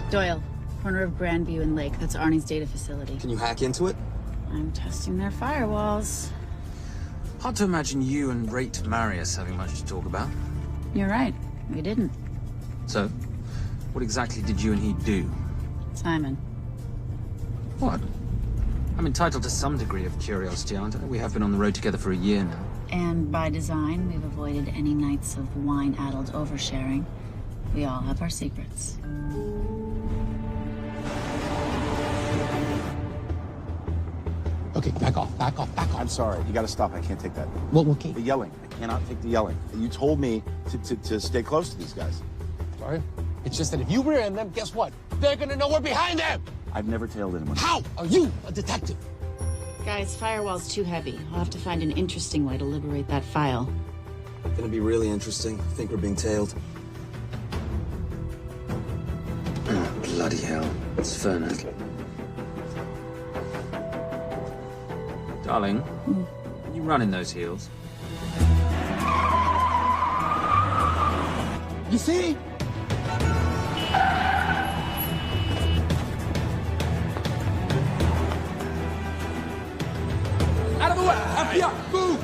Doyle, corner of Grandview and Lake. That's Arnie's data facility. Can you hack into it? I'm testing their firewalls. Hard to imagine you and Rate Marius having much to talk about. You're right. We didn't. So, what exactly did you and he do? Simon. What? I'm entitled to some degree of curiosity, aren't I? We have been on the road together for a year now. And by design, we've avoided any nights of wine-addled oversharing. We all have our secrets. Okay, back off, back off, back off. I'm sorry. You gotta stop. I can't take that. What, okay? The yelling. I cannot take the yelling. You told me to stay close to these guys. Sorry? It's just that if you rear end them, guess what? They're gonna know we're behind them! I've never tailed anyone. How are you a detective? Guys, firewall's too heavy. I'll have to find an interesting way to liberate that file. Gonna be really interesting. I think we're being tailed. Bloody Bloody hell. It's Fernak. Darling, you run in those heels. You see? Out of the way! FBI! Move!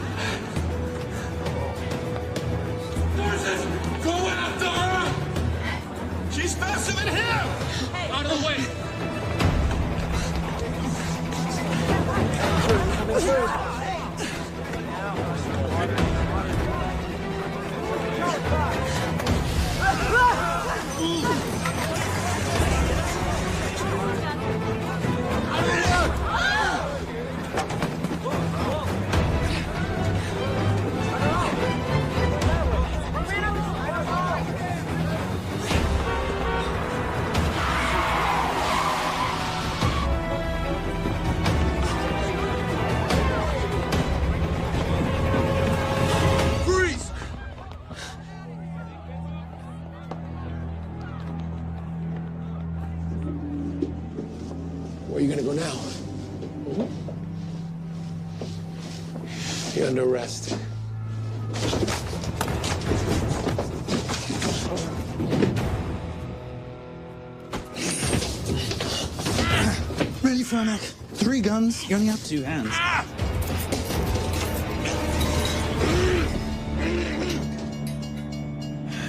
Forces! Go after her! She's faster than him! Out of the way! Where are you gonna go now? You're under arrest. Really, Fernak? 3 guns? You only have 2 hands.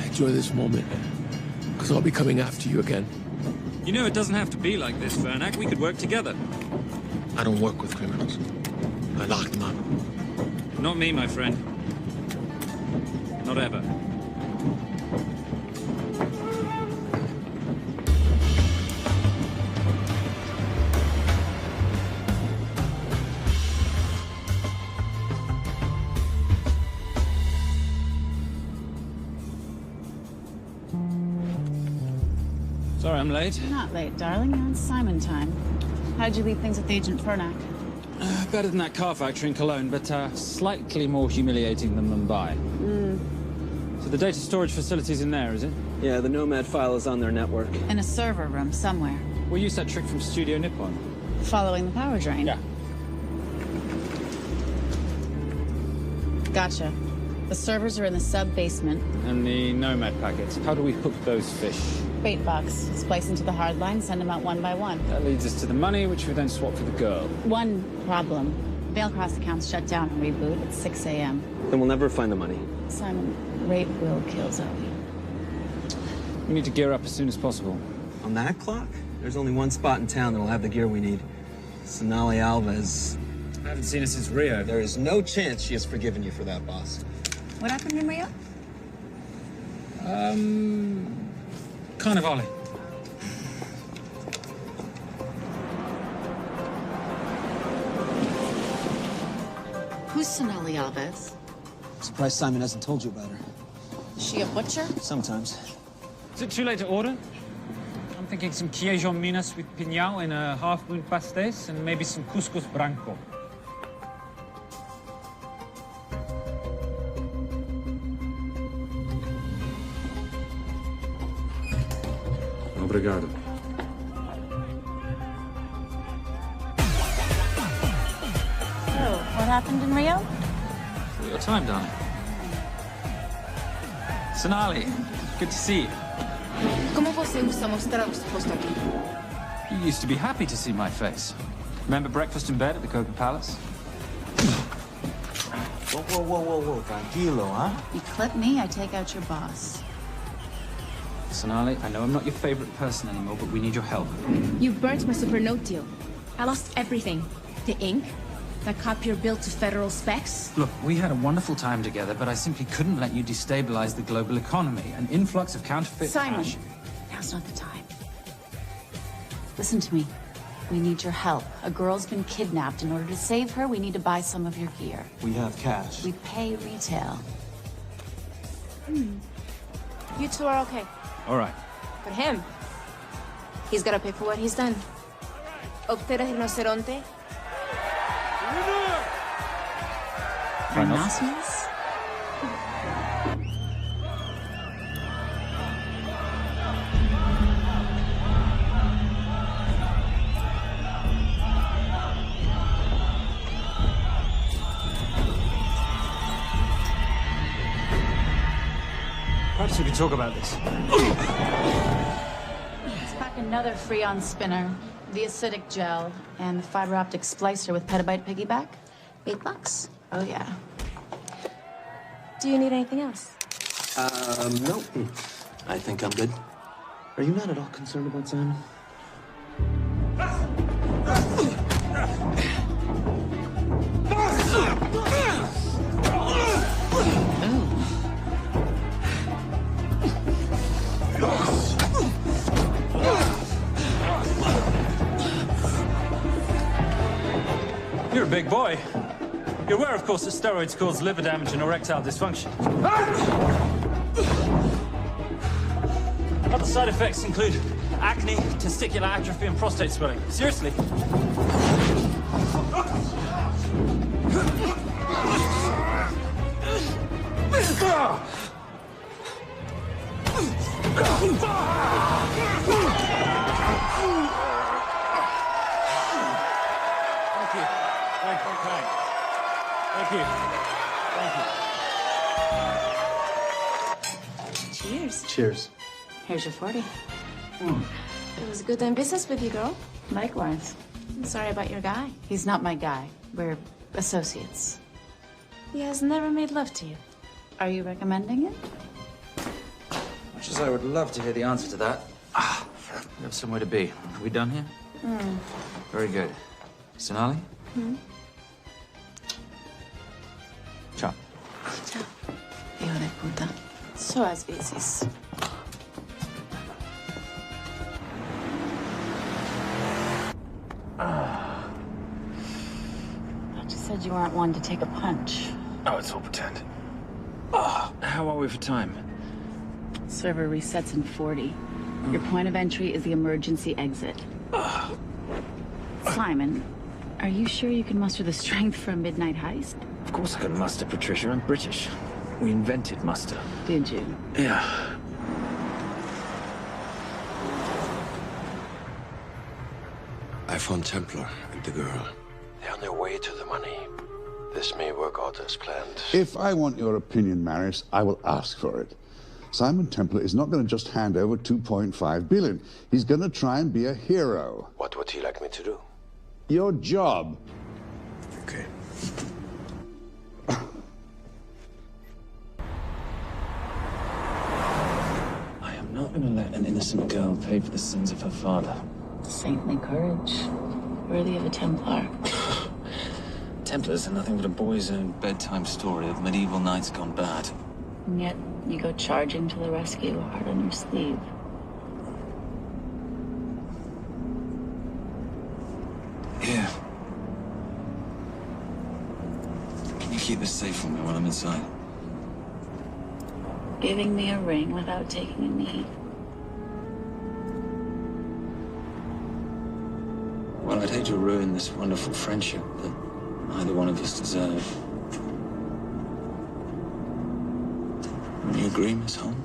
Enjoy this moment, because I'll be coming after you again. You know, it doesn't have to be like this, Fernak. We could work together. I don't work with criminals. I lock them up. Not me, my friend. Not ever. Sorry, I'm late. You're not late, darling. You're on Simon time. How'd you leave things with Agent Fernak? Better than that car factory in Cologne, but slightly more humiliating than Mumbai. So the data storage facility's in there, is it? Yeah, the Nomad file is on their network. In a server room somewhere. We'll use that trick from Studio Nippon. Following the power drain? Yeah. Gotcha. The servers are in the sub-basement. And the Nomad packets. How do we hook those fish? Bait box. Splice into the hard line, send them out one by one. That leads us to the money, which we then swap for the girl. One problem. Veilcross accounts shut down and reboot at 6 a.m. Then we'll never find the money. Simon, rape will kill Zoe. We need to gear up as soon as possible. On that clock? There's only one spot in town that'll have the gear we need. Sonali Alves. I haven't seen her since Rio. There is no chance she has forgiven you for that, boss. What happened in Rio? Carnivale. Who's Sonali Alves? Surprised Simon hasn't told you about her. Is she a butcher? Sometimes. Is it too late to order? I'm thinking some queijo minas with piñao and a half-moon pastéis and maybe some couscous branco. Obrigado. So, what happened in Rio? For your time, darling. Sonali, good to see you. Como você usa mostrar o rosto aqui? You used to be happy to see my face. Remember breakfast in bed at the Coca Palace? Whoa. Tranquilo, huh? You clip me, I take out your boss. Sonali, I know I'm not your favorite person anymore, but we need your help. You burnt my supernote deal. I lost everything. The ink, that copier built to federal specs. Look, we had a wonderful time together, but I simply couldn't let you destabilize the global economy. An influx of counterfeit Simon, cash. now's not the time. Listen to me. We need your help. A girl's been kidnapped. In order to save her, we need to buy some of your gear. We have cash. We pay retail. You two are okay. All right. But him, he's gotta pay for what he's done. Optera rinoceronte. Rhinoceros? Perhaps we could talk about this. Let's pack another Freon spinner, the acidic gel, and the fiber optic splicer with petabyte piggyback. $8. Oh, yeah. Do you need anything else? No. I think I'm good. Are you not at all concerned about Simon? You're a big boy. You're aware, of course, that steroids cause liver damage and erectile dysfunction. Other side effects include acne, testicular atrophy, and prostate swelling. Seriously. Cheers. Cheers. Here's your 40. It was good doing business with you, girl. Likewise. I'm sorry about your guy. He's not my guy. We're associates. He has never made love to you. Are you recommending it? Much as I would love to hear the answer to that. We have somewhere to be. Are we done here? Very good. Sonali? Ciao. Ciao. Hijo de puta. So as veces. I just said you weren't one to take a punch. Oh, it's all pretend. How are we for time? Server resets in 40. Your point of entry is the emergency exit. Simon, are you sure you can muster the strength for a midnight heist? Of course I can muster, Patricia. I'm British. We invented muster. Did you? Yeah. I found Templar and the girl. They're on their way to the money. This may work out as planned. If I want your opinion, Maris, I will ask for it. Simon Templar is not going to just hand over 2.5 billion. He's going to try and be a hero. What would he like me to do? Your job. Okay. I am not going to let an innocent girl pay for the sins of her father. Saintly courage. Worthy of a Templar. Templars are nothing but a boy's own bedtime story of medieval knights gone bad. And yet, you go charging to the rescue, heart on your sleeve. Here. Can you keep this safe for me while I'm inside? Giving me a ring without taking a knee. Well, I'd hate to ruin this wonderful friendship that neither one of us deserve. Will you agree, Miss Holm?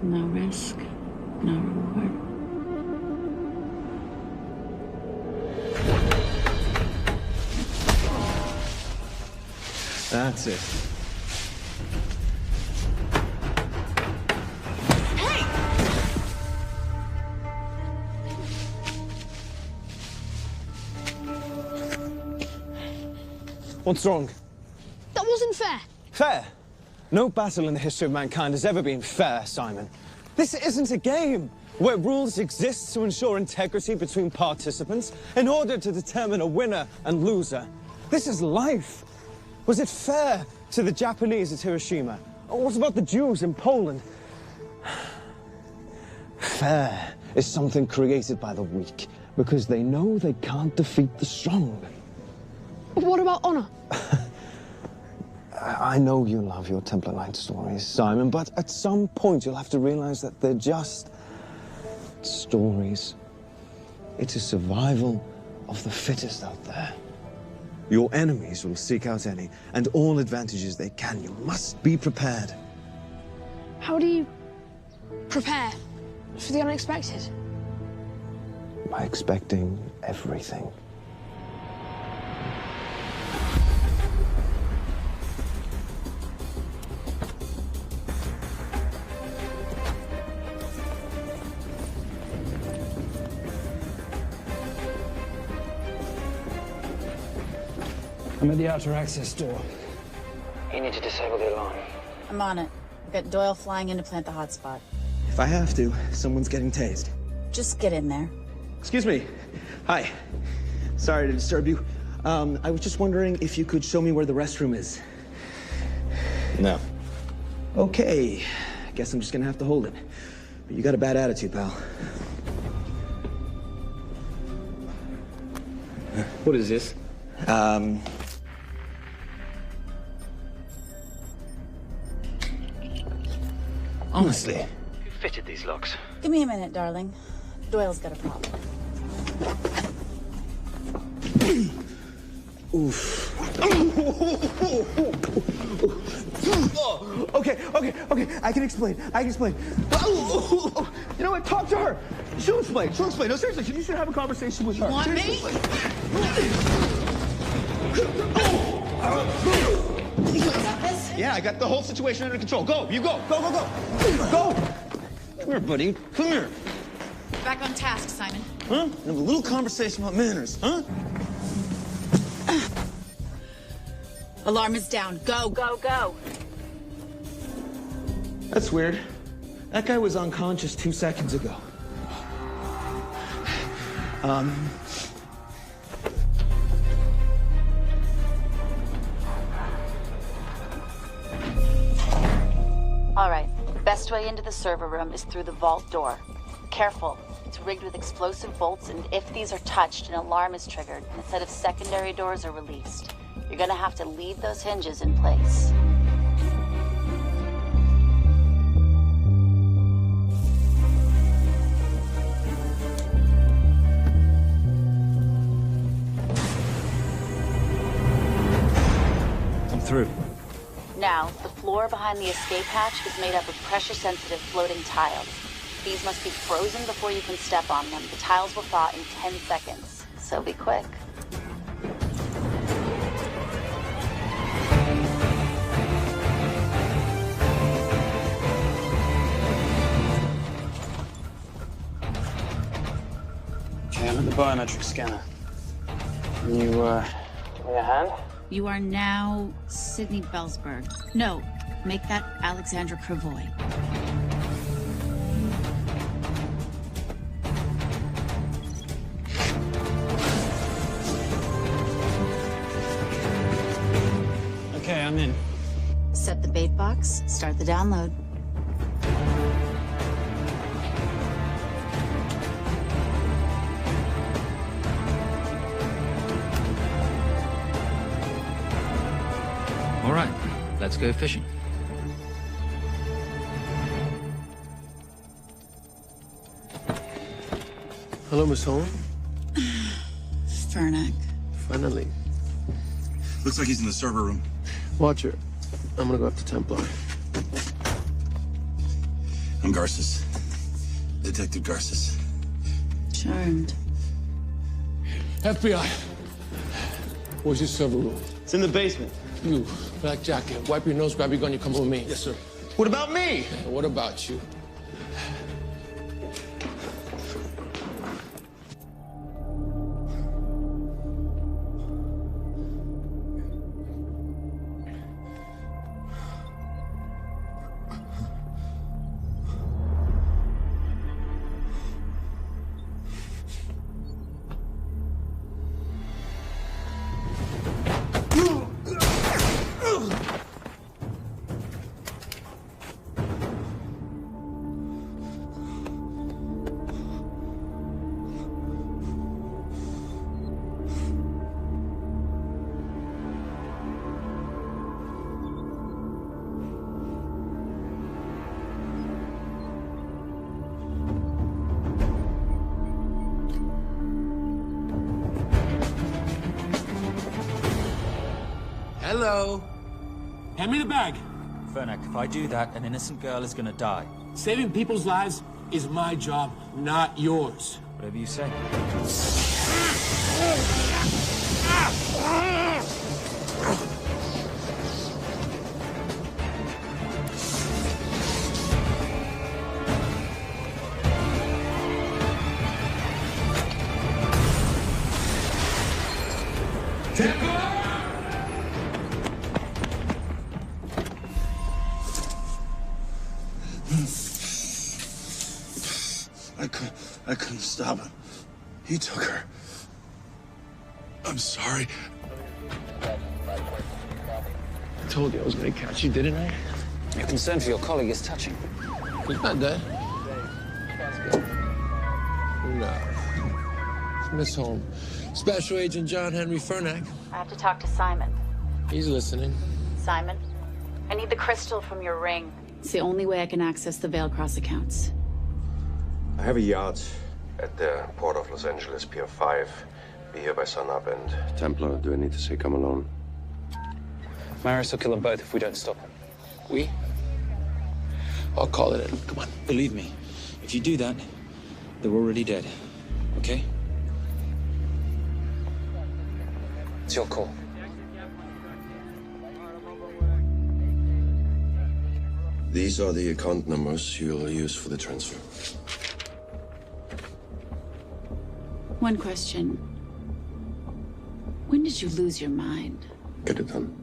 No risk, no reward. That's it. What's wrong? That wasn't fair. Fair? No battle in the history of mankind has ever been fair, Simon. This isn't a game where rules exist to ensure integrity between participants in order to determine a winner and loser. This is life. Was it fair to the Japanese at Hiroshima? Or what about the Jews in Poland? Fair is something created by the weak because they know they can't defeat the strong. What about honor? I know you love your Templar Knight stories, Simon, but at some point you'll have to realize that they're just stories. It's a survival of the fittest out there. Your enemies will seek out any and all advantages they can. You must be prepared. How do you prepare for the unexpected? By expecting everything. I'm at the outer access door. You need to disable the alarm. I'm on it. We've got Doyle flying in to plant the hotspot. If I have to, someone's getting tased. Just get in there. Excuse me. Hi. Sorry to disturb you. I was just wondering if you could show me where the restroom is. No. Okay. I guess I'm just gonna have to hold it. But you got a bad attitude, pal. What is this? Honestly. Who fitted these locks? Give me a minute, darling. Doyle's got a problem. Oof. Okay. I can explain. You know what? Talk to her. She'll explain. No, seriously, you should have a conversation with her. You want me? Yeah, I got the whole situation under control. Go, you go. Go. Come here, buddy. Come here. Back on task, Simon. Huh? Have a little conversation about manners, huh? Alarm is down. Go. That's weird. That guy was unconscious 2 seconds ago. All right. Best way into the server room is through the vault door. Careful. It's rigged with explosive bolts, and if these are touched, an alarm is triggered, and a set of secondary doors are released. You're gonna have to leave those hinges in place. I'm through. Now, the floor behind the escape hatch is made up of pressure-sensitive floating tiles. These must be frozen before you can step on them. The tiles will thaw in 10 seconds, so be quick. Okay, I'm at the biometric scanner. Can you, give me a hand? You are now Sydney Bellsberg. No, make that Alexandra Cravoy. Okay, I'm in. Set the bait box, start the download. All right, let's go fishing. Hello, Miss Holm. Fernack. Finally. Looks like he's in the server room. Watcher, I'm gonna go up to Templar. I'm Garces. Detective Garces. Charmed. FBI. Where's your server room? It's in the basement. You, black jacket, wipe your nose, grab your gun, you come with me. Yes, sir. What about me? What about you? Hello. Hand me the bag. Fernack, if I do that, an innocent girl is gonna die. Saving people's lives is my job, not yours. Whatever you say. I couldn't stop him. He took her. I'm sorry. I told you I was gonna catch you, didn't I? Your concern for your colleague is touching. He's not dead. No. It's Miss Holmes. Special Agent John Henry Fernack. I have to talk to Simon. He's listening. Simon, I need the crystal from your ring. It's the only way I can access the Veil Cross accounts. I have a yacht at the port of Los Angeles, Pier 5. Be here by sunup, and Templar, do I need to say come alone? Maris will kill them both if we don't stop him. We? I'll call it in. Come on. Believe me, if you do that, they're already dead. Okay? It's your call. These are the account numbers you'll use for the transfer. One question. When did you lose your mind? Get it done.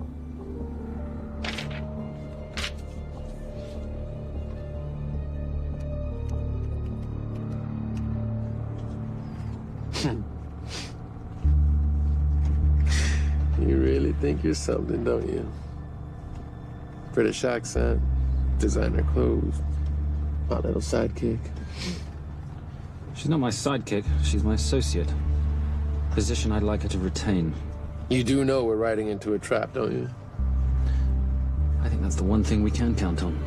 You really think you're something, don't you? British accent, designer clothes, my little sidekick. She's not my sidekick. She's my associate. Position I'd like her to retain. You do know we're riding into a trap, don't you? I think that's the one thing we can count on.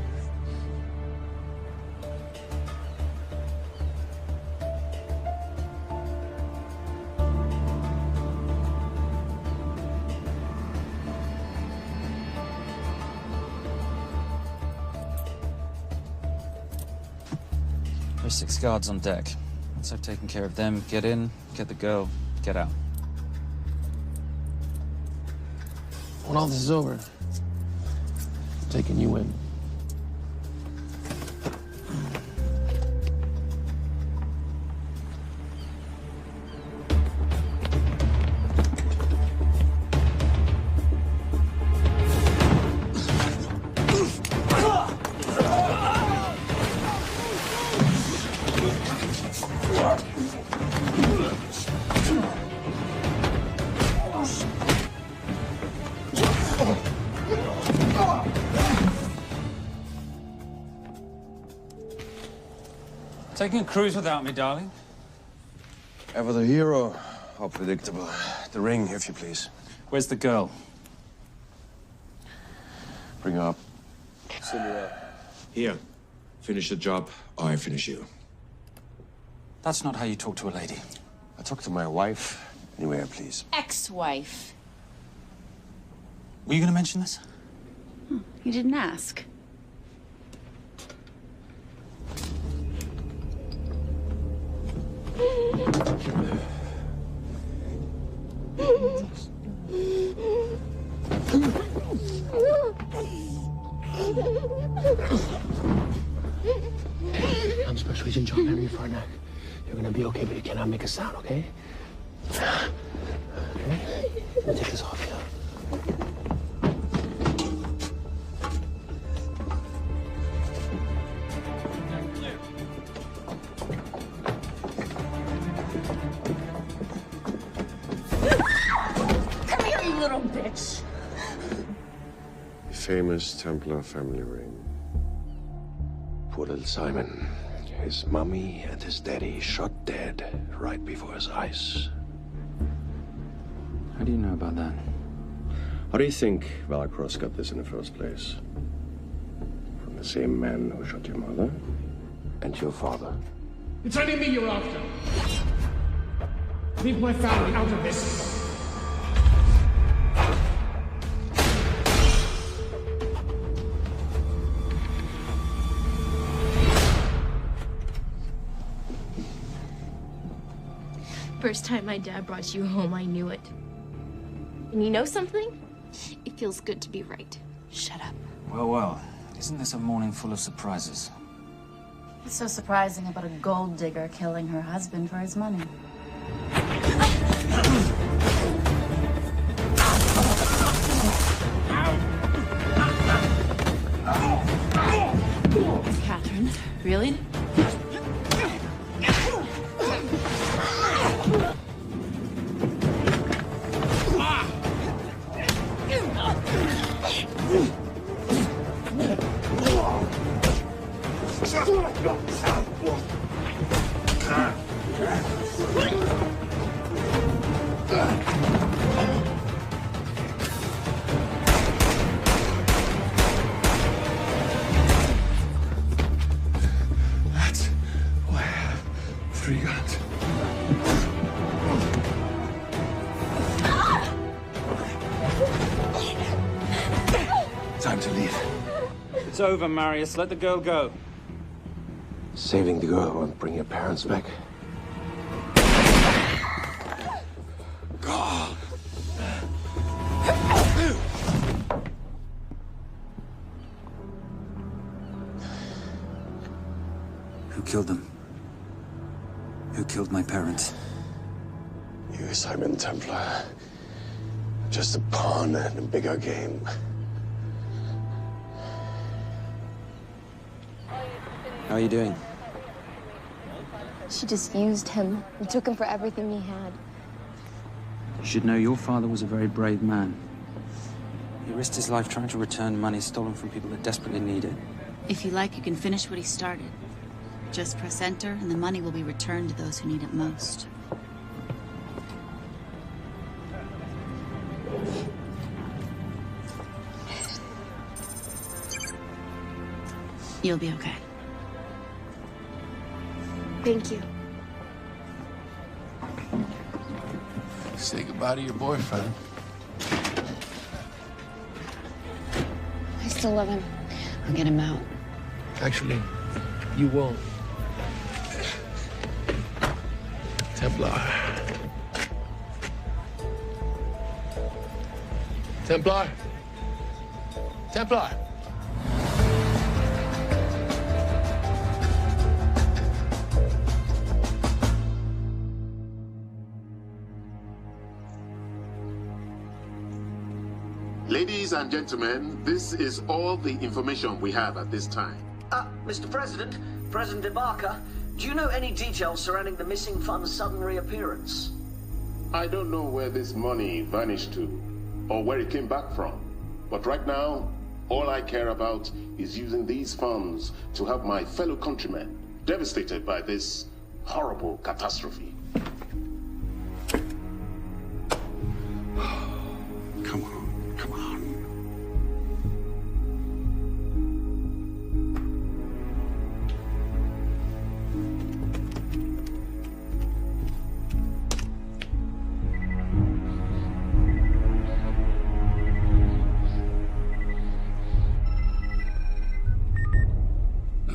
There's 6 guards on deck. Once I've taken care of them, get in, get the girl, get out. When all this is over, I'm taking you in. Taking a cruise without me, darling? Ever the hero, how predictable. The ring, if you please. Where's the girl? Bring her up. Send her up. Here. Finish the job, or I finish you. That's not how you talk to a lady. I talk to my wife anywhere, please. Ex-wife. Were you going to mention this? You didn't ask. I'm Special Agent John Henry Fernack. You're gonna be okay, but you cannot make a sound, okay? Okay? Let me take this off you. Come here, you little bitch. Famous Templar family ring. Poor little Simon. His mummy and his daddy shot dead right before his eyes. How do you know about that? How do you think Valacross got this in the first place? From the same man who shot your mother and your father. It's only me you're after. Leave my family out of this. First time my dad brought you home, I knew it. And you know something? It feels good to be right. Shut up. Well, well, isn't this a morning full of surprises? What's so surprising about a gold digger killing her husband for his money? Catherine, really? That's why I have 3 guns. Time to leave. It's over, Marius. Let the girl go. Saving the girl won't bring your parents back. God. Who killed them? Who killed my parents? You, Simon Templar. Just a pawn in a bigger game. How are you doing? She just used him and took him for everything he had. You should know your father was a very brave man. He risked his life trying to return money stolen from people that desperately need it. If you like, you can finish what he started. Just press enter, and the money will be returned to those who need it most. You'll be okay. Thank you. Say goodbye to your boyfriend. I still love him. I'll get him out. Actually, you won't. Templar. Templar. Templar. Ladies and gentlemen, this is all the information we have at this time. Mr. President, President Ibaka, do you know any details surrounding the missing fund's sudden reappearance? I don't know where this money vanished to, or where it came back from. But right now, all I care about is using these funds to help my fellow countrymen devastated by this horrible catastrophe. Come on, come on.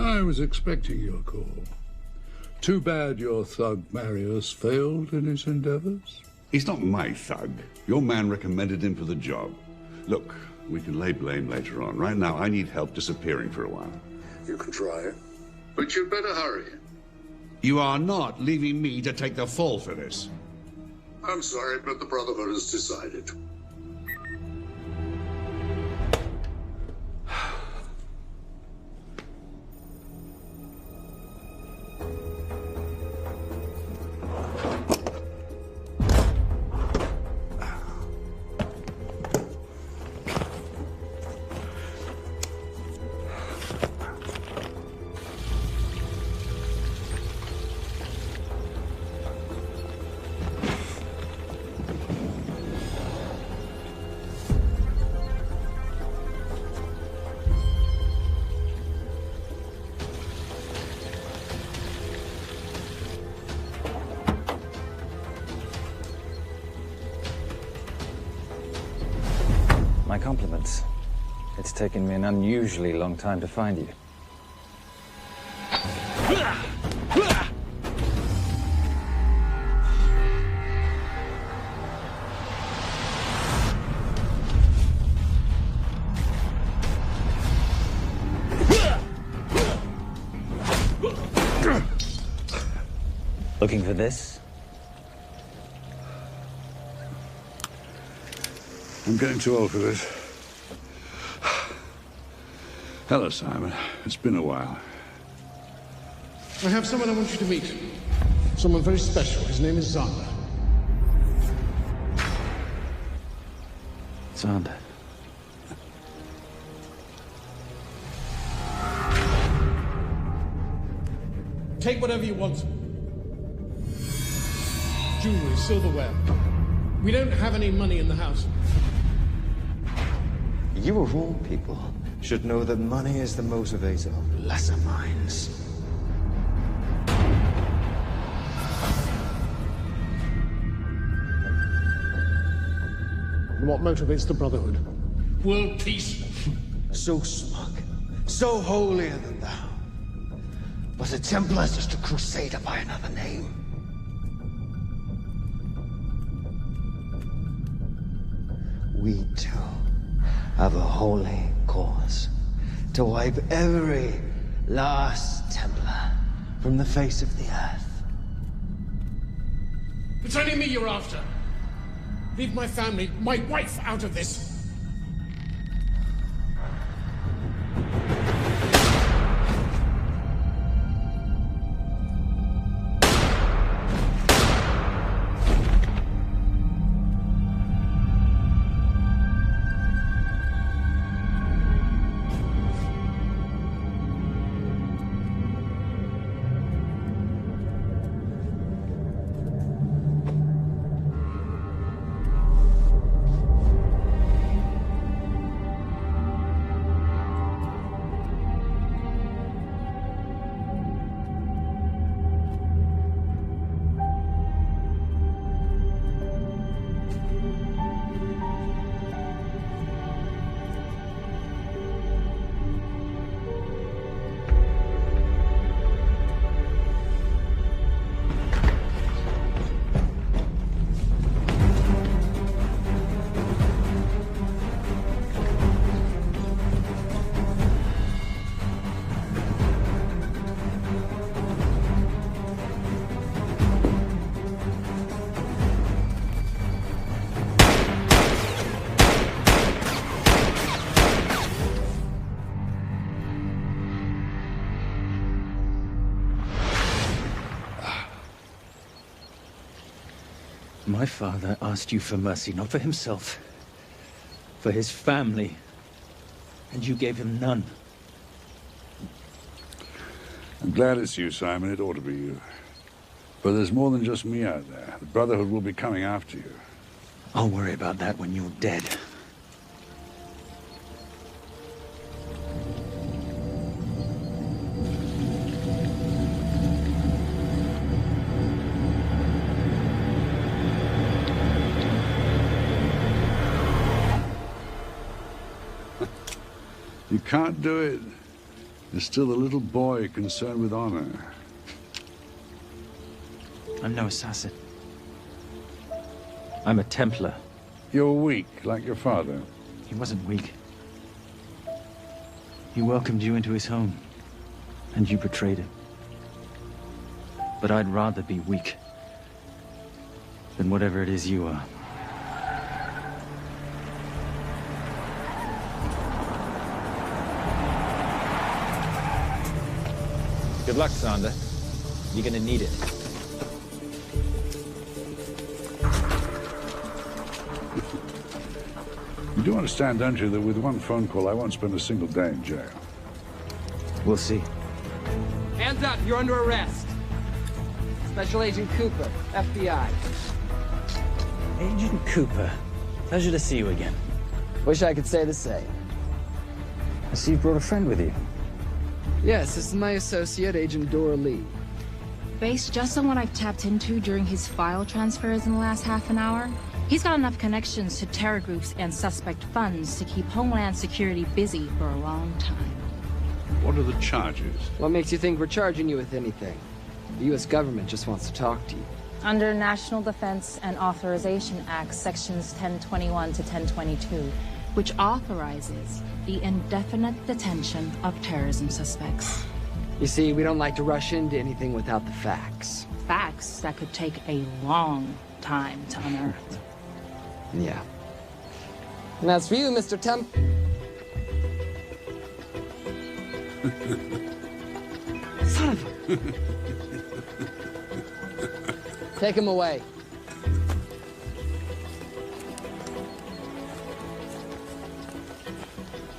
I was expecting your call. Too bad your thug Marius failed in his endeavors. He's not my thug. Your man recommended him for the job. Look, we can lay blame later on. Right now, I need help disappearing for a while. You can try, but you'd better hurry. You are not leaving me to take the fall for this. I'm sorry, but the Brotherhood has decided. My compliments. It's taken me an unusually long time to find you. Looking for this? I'm getting too old for this. Hello, Simon. It's been a while. I have someone I want you to meet. Someone very special. His name is Zander. Zander. take whatever you want. Jewelry, silverware. We don't have any money in the house. You of all people should know that money is the motivator of lesser minds. What motivates the Brotherhood? World peace. So smug, so holier than thou. But the Templar is just a crusader by another name. We too have a holy cause to wipe every last Templar from the face of the earth. It's only me you're after. Leave my family, my wife, out of this. My father asked you for mercy, not for himself, for his family, and you gave him none. I'm glad it's you, Simon. It ought to be you. But there's more than just me out there. The Brotherhood will be coming after you. I'll worry about that when you're dead. You can't do it. You're still a little boy concerned with honor. I'm no assassin. I'm a Templar. You're weak, like your father. He wasn't weak. He welcomed you into his home, and you betrayed him. But I'd rather be weak than whatever it is you are. Good luck, Sander. You're gonna need it. You do understand, don't you, that with one phone call, I won't spend a single day in jail. We'll see. Hands up, you're under arrest. Special Agent Cooper, FBI. Agent Cooper, pleasure to see you again. Wish I could say the same. I see you brought a friend with you. Yes, this is my associate, Agent Dora Lee. Based just on what I've tapped into during his file transfers in the last half an hour, he's got enough connections to terror groups and suspect funds to keep Homeland Security busy for a long time. What are the charges? What makes you think we're charging you with anything? The U.S. government just wants to talk to you. Under National Defense and Authorization Act, Sections 1021 to 1022, which authorizes the indefinite detention of terrorism suspects. You see, we don't like to rush into anything without the facts. Facts that could take a long time to unearth. Yeah. And as for you, Mr. Temp... Son of a... Take him away.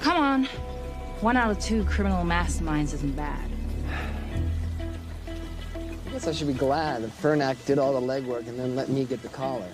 Come on. 1 out of 2 criminal masterminds isn't bad. I guess I should be glad that Fernak did all the legwork and then let me get the collar.